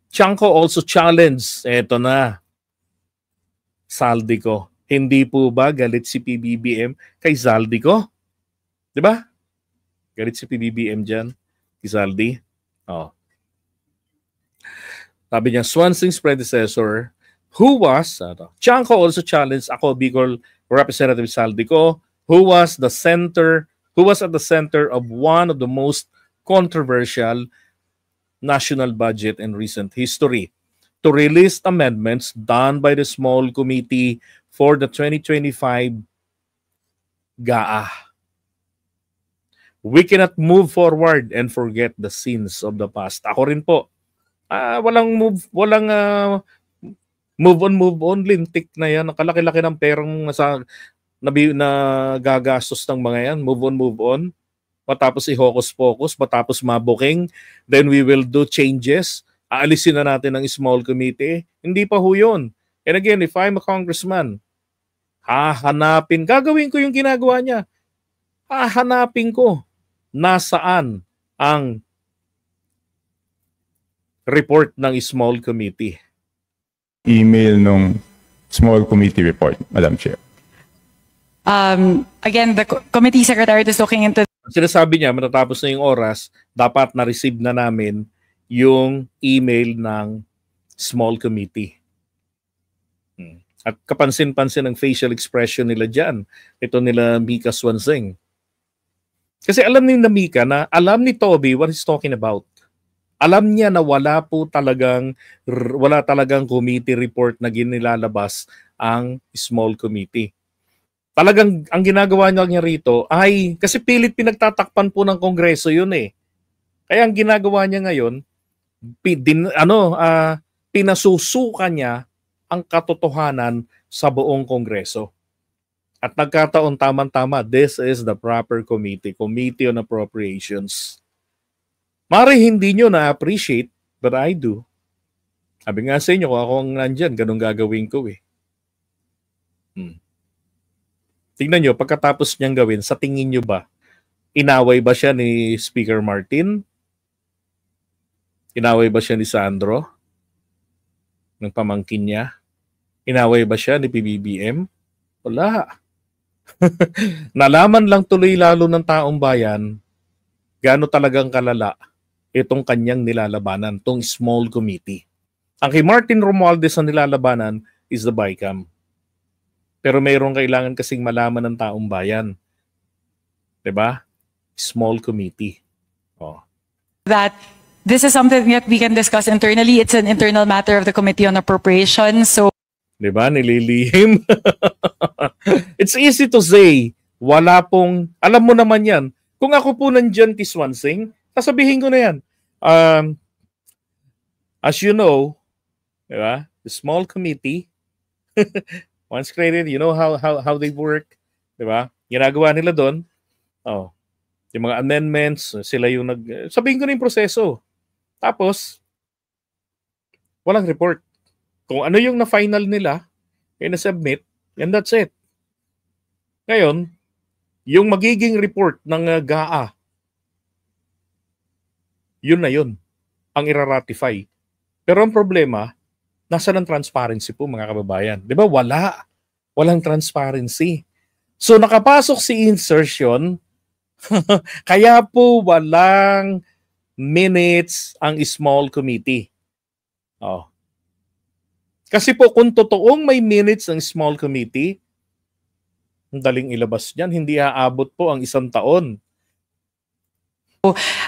Chanco also challenged, eto na, Saldico. Hindi po ba galit si PBBM kay Saldico? Di ba? Galit si PBBM dyan, kay Saldi. Oh. Sabi niya, Swansing's predecessor, who was, Chanco also challenged ako, Bicol Representative Saldico, who was at the center of one of the most controversial national budget in recent history, to release amendments done by the small committee for the 2025 GAA. We cannot move forward and forget the sins of the past. Ako rin po. Walang move on, lintik na yan. Ang kalaki-laki ng perang gagastos ng mga yan. Move on. Matapos i-hocus-pocus, matapos mabuking, then we will do changes. Aalisin na natin ang small committee. Hindi pa ho yun. And again, if I'm a congressman, gagawin ko yung ginagawa niya. Hahanapin ko nasaan ang report ng small committee. Email nung small committee report, Madam Chair. Again, the committee secretary is looking into... Sinasabi niya, matatapos na yung oras, dapat na-receive na namin yung email ng small committee. At kapansin-pansin ang facial expression nila dyan. Ito nila Mika Swansing. Kasi alam ni Mika na alam ni Toby what he's talking about. Alam niya na wala talagang committee report na ginilalabas ang small committee. Talagang ang ginagawa niya rito ay kasi pilit pinagtatakpan po ng Kongreso yun eh. Kaya ang ginagawa niya ngayon, pinasusukan niya ang katotohanan sa buong Kongreso. At nagkataon tamang-tama, this is the proper committee, Committee on Appropriations. Mari hindi nyo na-appreciate, but I do. Sabi nga sa inyo, kung ako ang nandyan, ganun gagawin ko eh. Tingnan nyo, pagkatapos niyang gawin, sa tingin nyo ba, inaway ba siya ni Speaker Martin? Inaway ba siya ni Sandro? Ng pamangkin niya? Inaway ba siya ni PBBM? Wala. Nalaman lang tuloy lalo ng taong bayan gaano talagang kalala itong kanyang nilalabanan, itong small committee. Ang kay Martin Romualdez ang nilalabanan is the BICAM. Pero mayroong kailangan kasing malaman ng taong bayan. Diba? Small committee. Oh. That this is something that we can discuss internally. It's an internal matter of the Committee on Appropriations. So, diba? Nililihim. It's easy to say. Wala pong, alam mo naman yan. Kung ako po nandyan kay Swansing, sasabihin ko na yan. As you know, diba? The small committee, once created, you know how they work, diba? Ginagawa nila doon. Oh. Yung mga amendments, sila yung sabihin ko na yung proseso. Tapos, walang report. Kung ano yung na-final nila, na-submit, and that's it. Ngayon, yung magiging report ng GAA, yun na yun, ang iraratify. Pero ang problema, nasa ng transparency po mga kababayan. Di ba? Walang transparency. So nakapasok si insertion, kaya po walang minutes ang small committee. Oh. Kasi po kung totoong may minutes ang small committee, ang daling ilabas niyan, hindi aabot po ang 1 taon.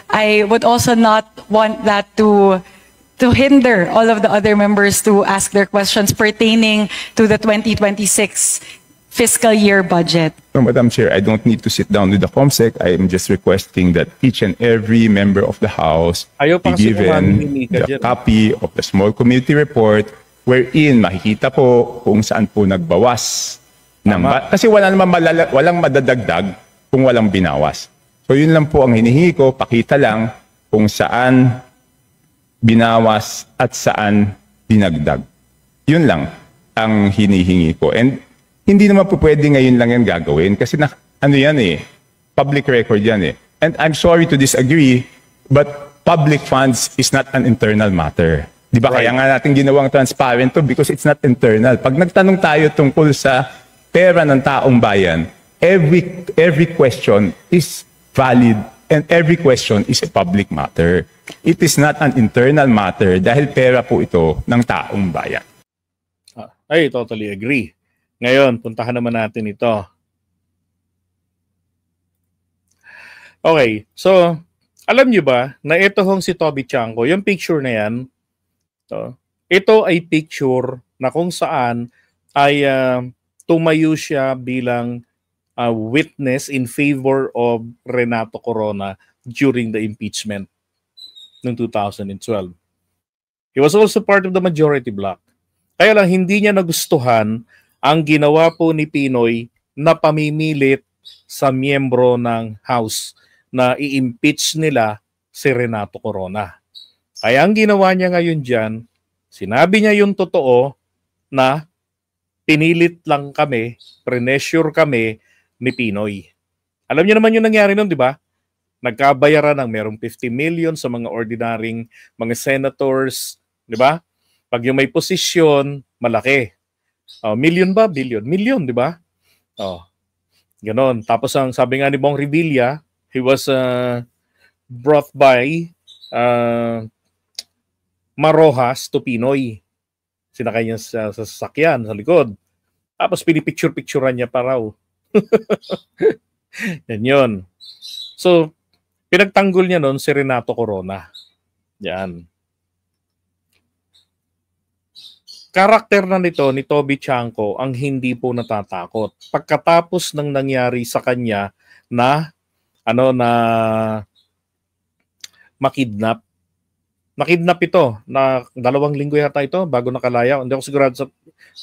I would also not want that to hinder all of the other members to ask their questions pertaining to the 2026 fiscal year budget. So, Madam Chair, I don't need to sit down with the COMSEC. I am just requesting that each and every member of the House be given the copy of the small committee report wherein makikita po kung saan po nagbawas. Kasi walang madadagdag kung walang binawas. So yun lang po ang hinihingi ko, pakita lang kung saan binawas at saan dinagdag. Yun lang ang hinihingi ko. And hindi naman po pwede ngayon lang yan gagawin kasi ano yan eh, public record yan eh. And I'm sorry to disagree, but public funds is not an internal matter. Di ba? Right. Kaya nga natin ginawang transparent to because it's not internal. Pag nagtanong tayo tungkol sa pera ng taong bayan, every question is valid and every question is a public matter. It is not an internal matter dahil pera po ito ng taong bayan. I totally agree. Ngayon, puntahan naman natin ito. Okay, so alam nyo ba na ito hong si Toby Chanco, yung picture na yan, ito ay picture na kung saan ay tumayo siya bilang witness in favor of Renato Corona during the impeachment noong 2012. He was also part of the majority bloc. Kaya lang hindi niya nagustuhan ang ginawa po ni Pinoy na pamimilit sa miyembro ng House na i-impeach nila si Renato Corona. Kaya ang ginawa niya ngayon dyan, sinabi niya yung totoo na pinilit lang kami, pressure kami ni Pinoy. Alam niyo naman yung nangyari nun, di ba? Nagkabayaran ng merong 50 million sa mga ordinaryong mga senators, di ba? Pag yung may posisyon, malaki. Million ba? Billion. Million, di ba? Ganon. Tapos ang sabi nga ni Bong Revilla, he was brought by Marojas to Pinoy. Sinakay niya sa sasakyan, sa likod. Tapos pinipicture-picturean niya pa raw. Yan yun. So, pinagtanggol niya nun si Renato Corona. Yan. Karakter na nito ni Toby Chanco ang hindi po natatakot. Pagkatapos ng nangyari sa kanya na makidnap. Nakidnap ito na 2 linggo yata ito bago nakalaya. Hindi ako sigurado sa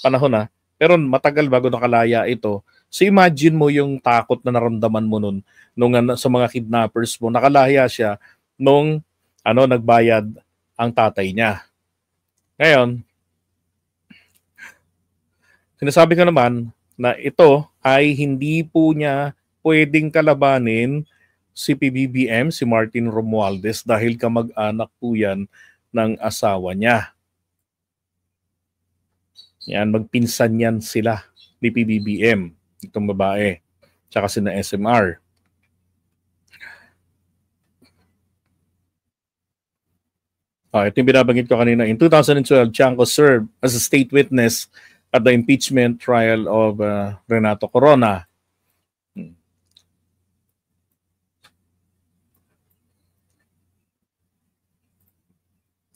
panahon pero matagal bago nakalaya ito. So imagine mo yung takot na naramdaman mo nun nung sa mga kidnappers mo. Nakalaya siya nung nagbayad ang tatay niya. Ngayon, sinasabi ko naman na ito ay hindi po niya pwedeng kalabanin si PBBM, si Martin Romualdez dahil kamag-anak po yan ng asawa niya. Yan, magpinsan yan sila ni PBBM, itong babae, tsaka sina SMR. Ito yung binabanggit ko kanina. In 2012, Chanco served as a state witness at the impeachment trial of Renato Corona.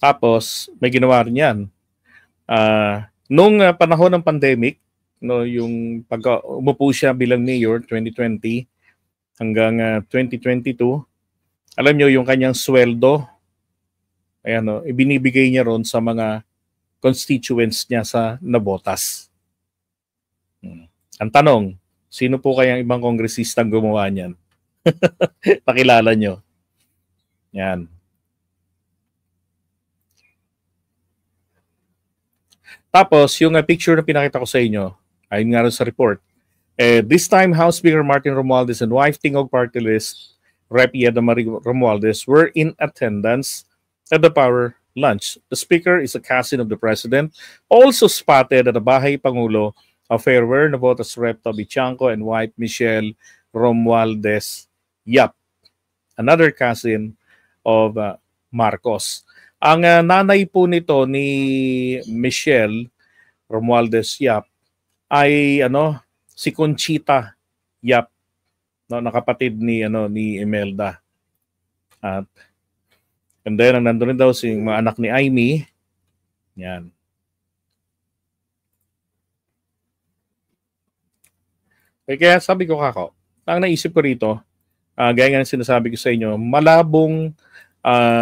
Tapos, may ginawa rin yan. Nung panahon ng pandemic, yung umupo siya bilang mayor 2020 hanggang 2022, alam nyo yung kanyang sweldo, ibinibigay niya ron sa mga constituents niya sa nabotas. Ang tanong, sino po kayang ibang kongresistang gumawa niyan? Pakilala nyo. Yan. Tapos, yung picture na pinakita ko sa inyo, ayun nga rin sa report. This time, House Speaker Martin Romualdez and wife Tingog Party List Rep. Yeda Marie Romualdez were in attendance at the power lunch. The speaker is a cousin of the president, also spotted at the Bahay Pangulo affair where Navotas Rep. Toby Chanco and wife Michelle Romualdez Yap, another cousin of Marcos. Ang nanay po nito ni Michelle Romualdez Yap ay si Conchita Yap, nakapatid ni Imelda. And then, ang nandun rin daw si mga anak ni Amy. Yan. Kaya sabi ko kako, ang naisip ko rito, gaya nga sinasabi ko sa inyo, malabong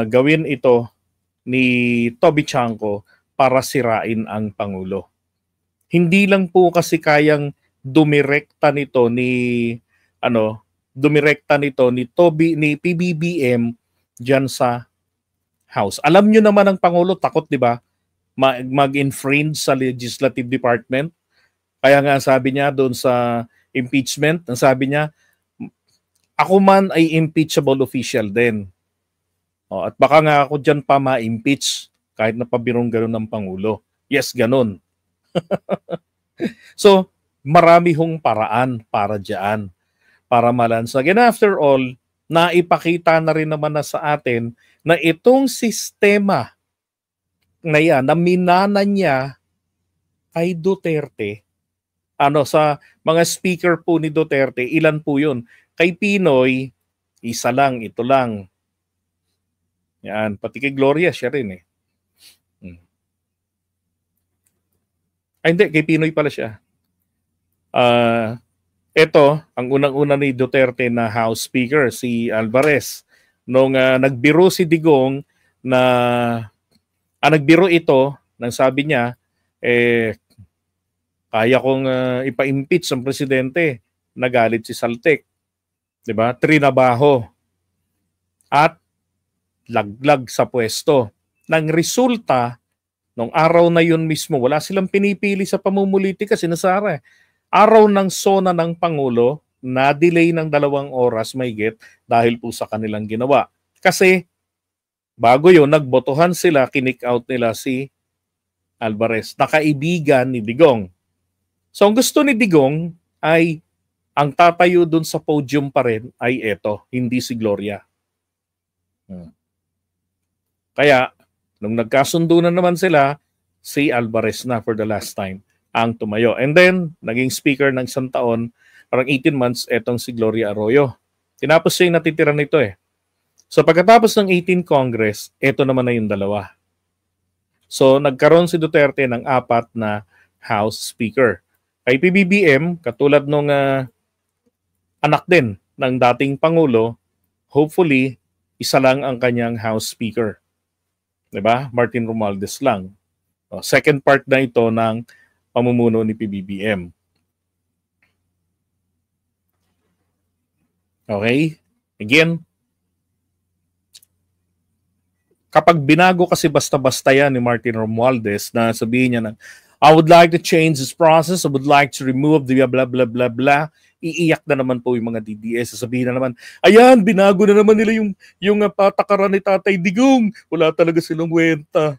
gawin ito ni Toby Chanco para sirain ang Pangulo. Hindi lang po kasi kayang dumirekta nito ni PBBM diyan sa House. Alam nyo naman ang Pangulo, takot, di ba? Mag-infringe sa Legislative Department. Kaya nga sabi niya doon sa impeachment, ang sabi niya, ako man ay impeachable official din. At baka nga ako dyan pa ma-impeach kahit na pabirong ganun ng Pangulo. Yes, ganun. So, marami hong paraan para dyan, para malansag. And after all, naipakita na rin naman na sa atin na itong sistema na yan, na minana niya kay Duterte, sa mga speaker po ni Duterte, ilan po yun? Kay Pinoy, isa lang, ito lang. Yan, pati kay Gloria, siya rin eh. Ay hindi, kay Pinoy pala siya. Ito, ang unang-una ni Duterte na House Speaker, si Alvarez. Nung nagbiro si Digong na nagbiro ito, nang sabi niya, kaya kong ipa-impeach ang presidente, nagalit si Saltek. Diba? Trinabaho. At laglag sa pwesto. Nang resulta, nung araw na yun mismo, wala silang pinipili sa pamumulitika, sinasara. Araw ng SONA ng Pangulo, na-delay ng 2 oras mahigit dahil po sa kanilang ginawa. Kasi, bago yun, nagbotohan sila, kinik out nila si Alvarez, na kaibigan ni Digong. So, ang gusto ni Digong ay, ang tatayo dun sa podium pa rin ay eto, hindi si Gloria. Kaya, nung nagkasundo na naman sila, si Alvarez na for the last time ang tumayo. And then, naging speaker ng 1 taon, parang 18 months, etong si Gloria Arroyo. Tinapos siya yung natitira nito eh. So pagkatapos ng 18 Congress, eto naman na yung 2. So nagkaroon si Duterte ng 4 na House Speaker. Kay PBBM, katulad nung anak din ng dating Pangulo, hopefully, isa lang ang kanyang House Speaker. Diba? Martin Romualdez lang. Second part na ito ng pamumuno ni PBBM. Okay? Again, kapag binago kasi basta-basta yan ni Martin Romualdez na sabihin niya na, I would like to change this process, I would like to remove the blah blah blah blah, iiyak na naman po yung mga DDS. Sasabihin na naman, ayan, binago na naman nila yung patakaran ni Tatay Digong. Wala talaga silang wenta.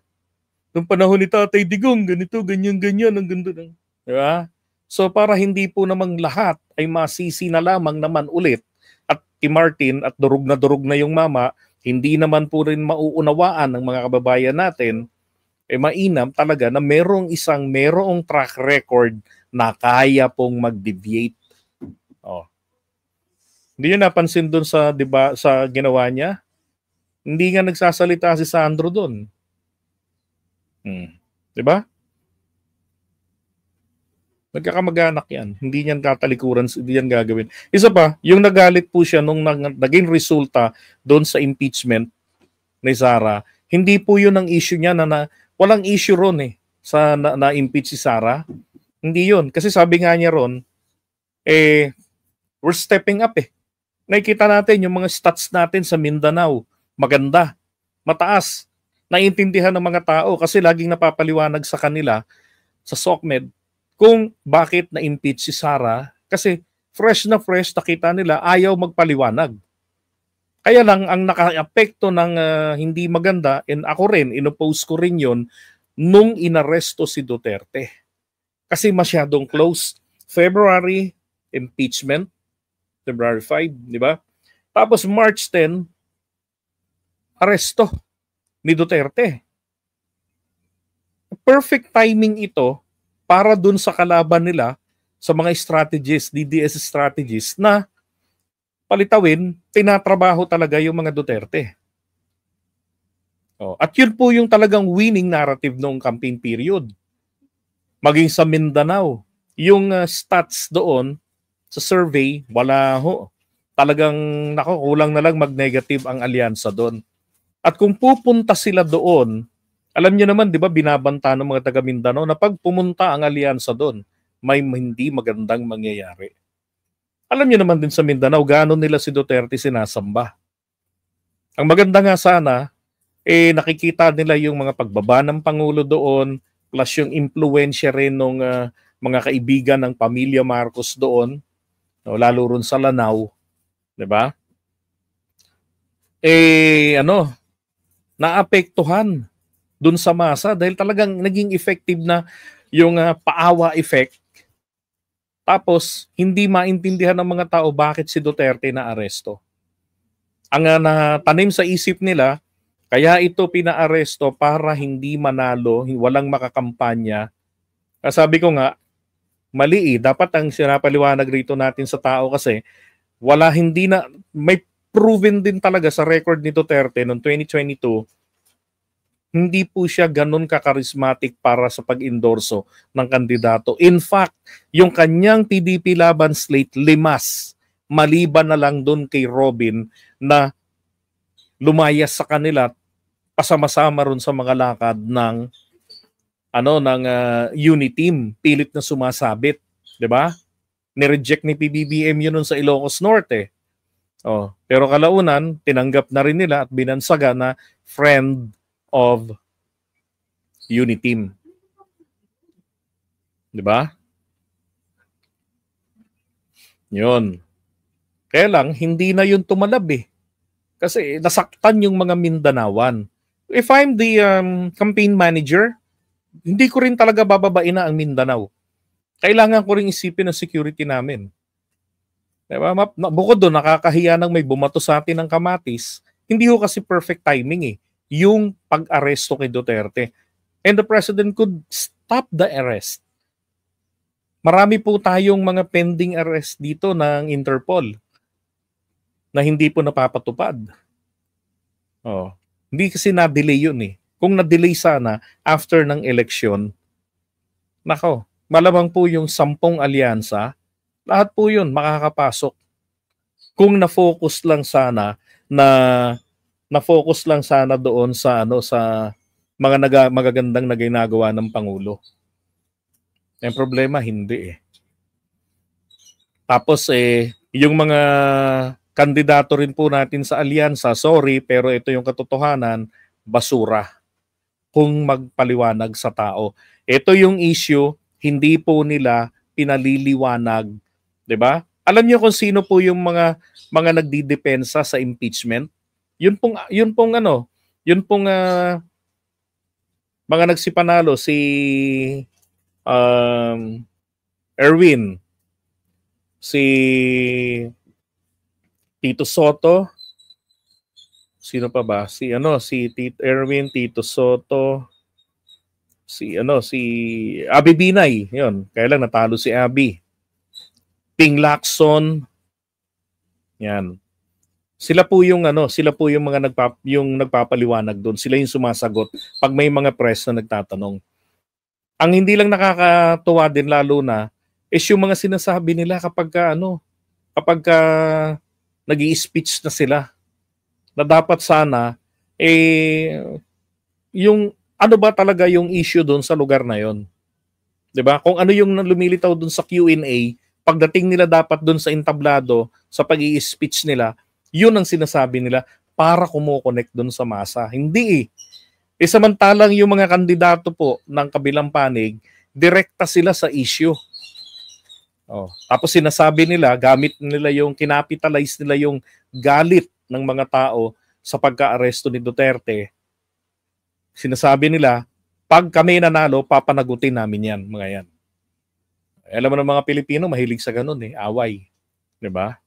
Nung panahon ni Tatay Digong, ganito, ganyan, ang ganda ng... Diba? So para hindi po namang lahat ay masisi na lamang naman ulit at si Martin at durog na yung mama, hindi naman po rin mauunawaan ng mga kababayan natin, mainam talaga na merong track record na kaya pong mag-deviate. Hindi nyo napansin doon sa, diba, sa ginawa niya? Hindi nga nagsasalita si Sandro doon. Diba? Nagkakamag-anak yan. Hindi niyan katalikuran, hindi yan gagawin. Isa pa, yung nagalit po siya nung naging resulta doon sa impeachment ni Sara, hindi po yun ang issue niya na walang issue ron sa na-impeach si Sara. Hindi yun. Kasi sabi nga niya ron, we're stepping up Nakikita natin yung mga stats natin sa Mindanao. Maganda. Mataas. Naiintindihan ng mga tao kasi laging napapaliwanag sa kanila sa SOCMED kung bakit na-impeach si Sara kasi fresh nakita nila ayaw magpaliwanag. Kaya lang ang naka-apekto ng hindi maganda, and ako rin, inopose ko rin yun nung inaresto si Duterte. Kasi masyadong close. February, impeachment. February 5, di ba? Tapos March 10, aresto ni Duterte. Perfect timing ito para dun sa kalaban nila sa mga strategies, DDS strategies na palitawin, tinatrabaho talaga yung mga Duterte. At yun po yung talagang winning narrative noong campaign period. Maging sa Mindanao, yung stats doon sa survey, wala ho. Talagang kulang na lang mag-negative ang alyansa doon. At kung pupunta sila doon, alam niyo naman, di ba, binabanta ng mga taga Mindanao na pag pumunta ang alyansa doon, may hindi magandang mangyayari. Alam niyo naman din sa Mindanao, gaano nila si Duterte sinasamba. Ang maganda nga sana, nakikita nila yung mga pagbaba ng Pangulo doon, plus yung impluensya rin ng mga kaibigan ng pamilya Marcos doon, lalo rin sa Lanao, 'Di ba? Naapektuhan dun sa masa dahil talagang naging effective na yung paawa effect. Tapos, hindi maintindihan ng mga tao bakit si Duterte na aresto. Ang natanim sa isip nila, kaya ito pinaaresto para hindi manalo, walang makakampanya. Sabi ko nga, mali dapat ang sinapaliwanag rito natin sa tao kasi may proven din talaga sa record ni Duterte noong 2022, hindi po siya ganun ka-charismatic para sa pag-endorso ng kandidato. In fact, yung kanyang PDP laban slate limas, maliban na lang doon kay Robin na lumayas sa kanila, pasama-sama ron sa mga lakad ng Uniteam, pilit na sumasabit, 'di ba? Ni-reject ni PBBM yun nun sa Ilocos Norte. Pero kalaunan, tinanggap na rin nila at binansaga na friend of Uniteam. 'Di ba? Yun. Kaya lang, hindi na yun tumalab Kasi nasaktan yung mga Mindanawan. If I'm the campaign manager, hindi ko rin talaga bababain na ang Mindanao. Kailangan ko rin isipin ang security namin. Diba? Bukod doon, nakakahiya nang may bumato sa atin ng kamatis. Hindi ko kasi perfect timing yung pag-aresto kay Duterte. And the President could stop the arrest. Marami po tayong mga pending arrest dito ng Interpol na hindi po napapatupad. Hindi kasi na-delay yun Kung na-delay sana after ng eleksyon, malamang po yung 10 alyansa, lahat po yun makakapasok. Kung na-focus lang sana doon sa mga magagandang na ginagawa ng Pangulo. Yung problema, hindi Tapos yung mga kandidato rin po natin sa alyansa, sorry, pero ito yung katotohanan, basura kung magpaliwanag sa tao. Ito yung issue, hindi po nila pinaliliwanag, 'di ba? Alam niyo kung sino po yung mga nagdidepensa sa impeachment? Yun pong mga nagsipanalo si Erwin, si Tito Soto, sino pa ba? Si Tito Erwin, Tito Soto, si Abby Binay, 'yon. Kaya lang natalo si Abby. Ping Lacson. Yan. Sila po yung mga nagpapaliwanag doon. Sila yung sumasagot pag may mga press na nagtatanong. Ang hindi lang nakakatuwa din lalo na is yung mga sinasabi nila kapag nag-i-speech na sila. Na dapat sana yung ano ba talaga yung issue doon sa lugar na yon. 'Di ba? Kung ano yung lumilitaw doon sa Q&A, pagdating nila dapat doon sa entablado, sa pag-i-speech nila, yun ang sinasabi nila para kumo-connect doon sa masa. Hindi samantalang yung mga kandidato po ng kabilang panig, direkta sila sa issue. Tapos sinasabi nila, gamit nila kinapitalize nila yung galit ng mga tao sa pagka-aresto ni Duterte. Sinasabi nila, pag kami nanalo, papanagutin namin yan, mga yan. Alam mo ng mga Pilipino, mahilig sa ganun away. 'Di ba?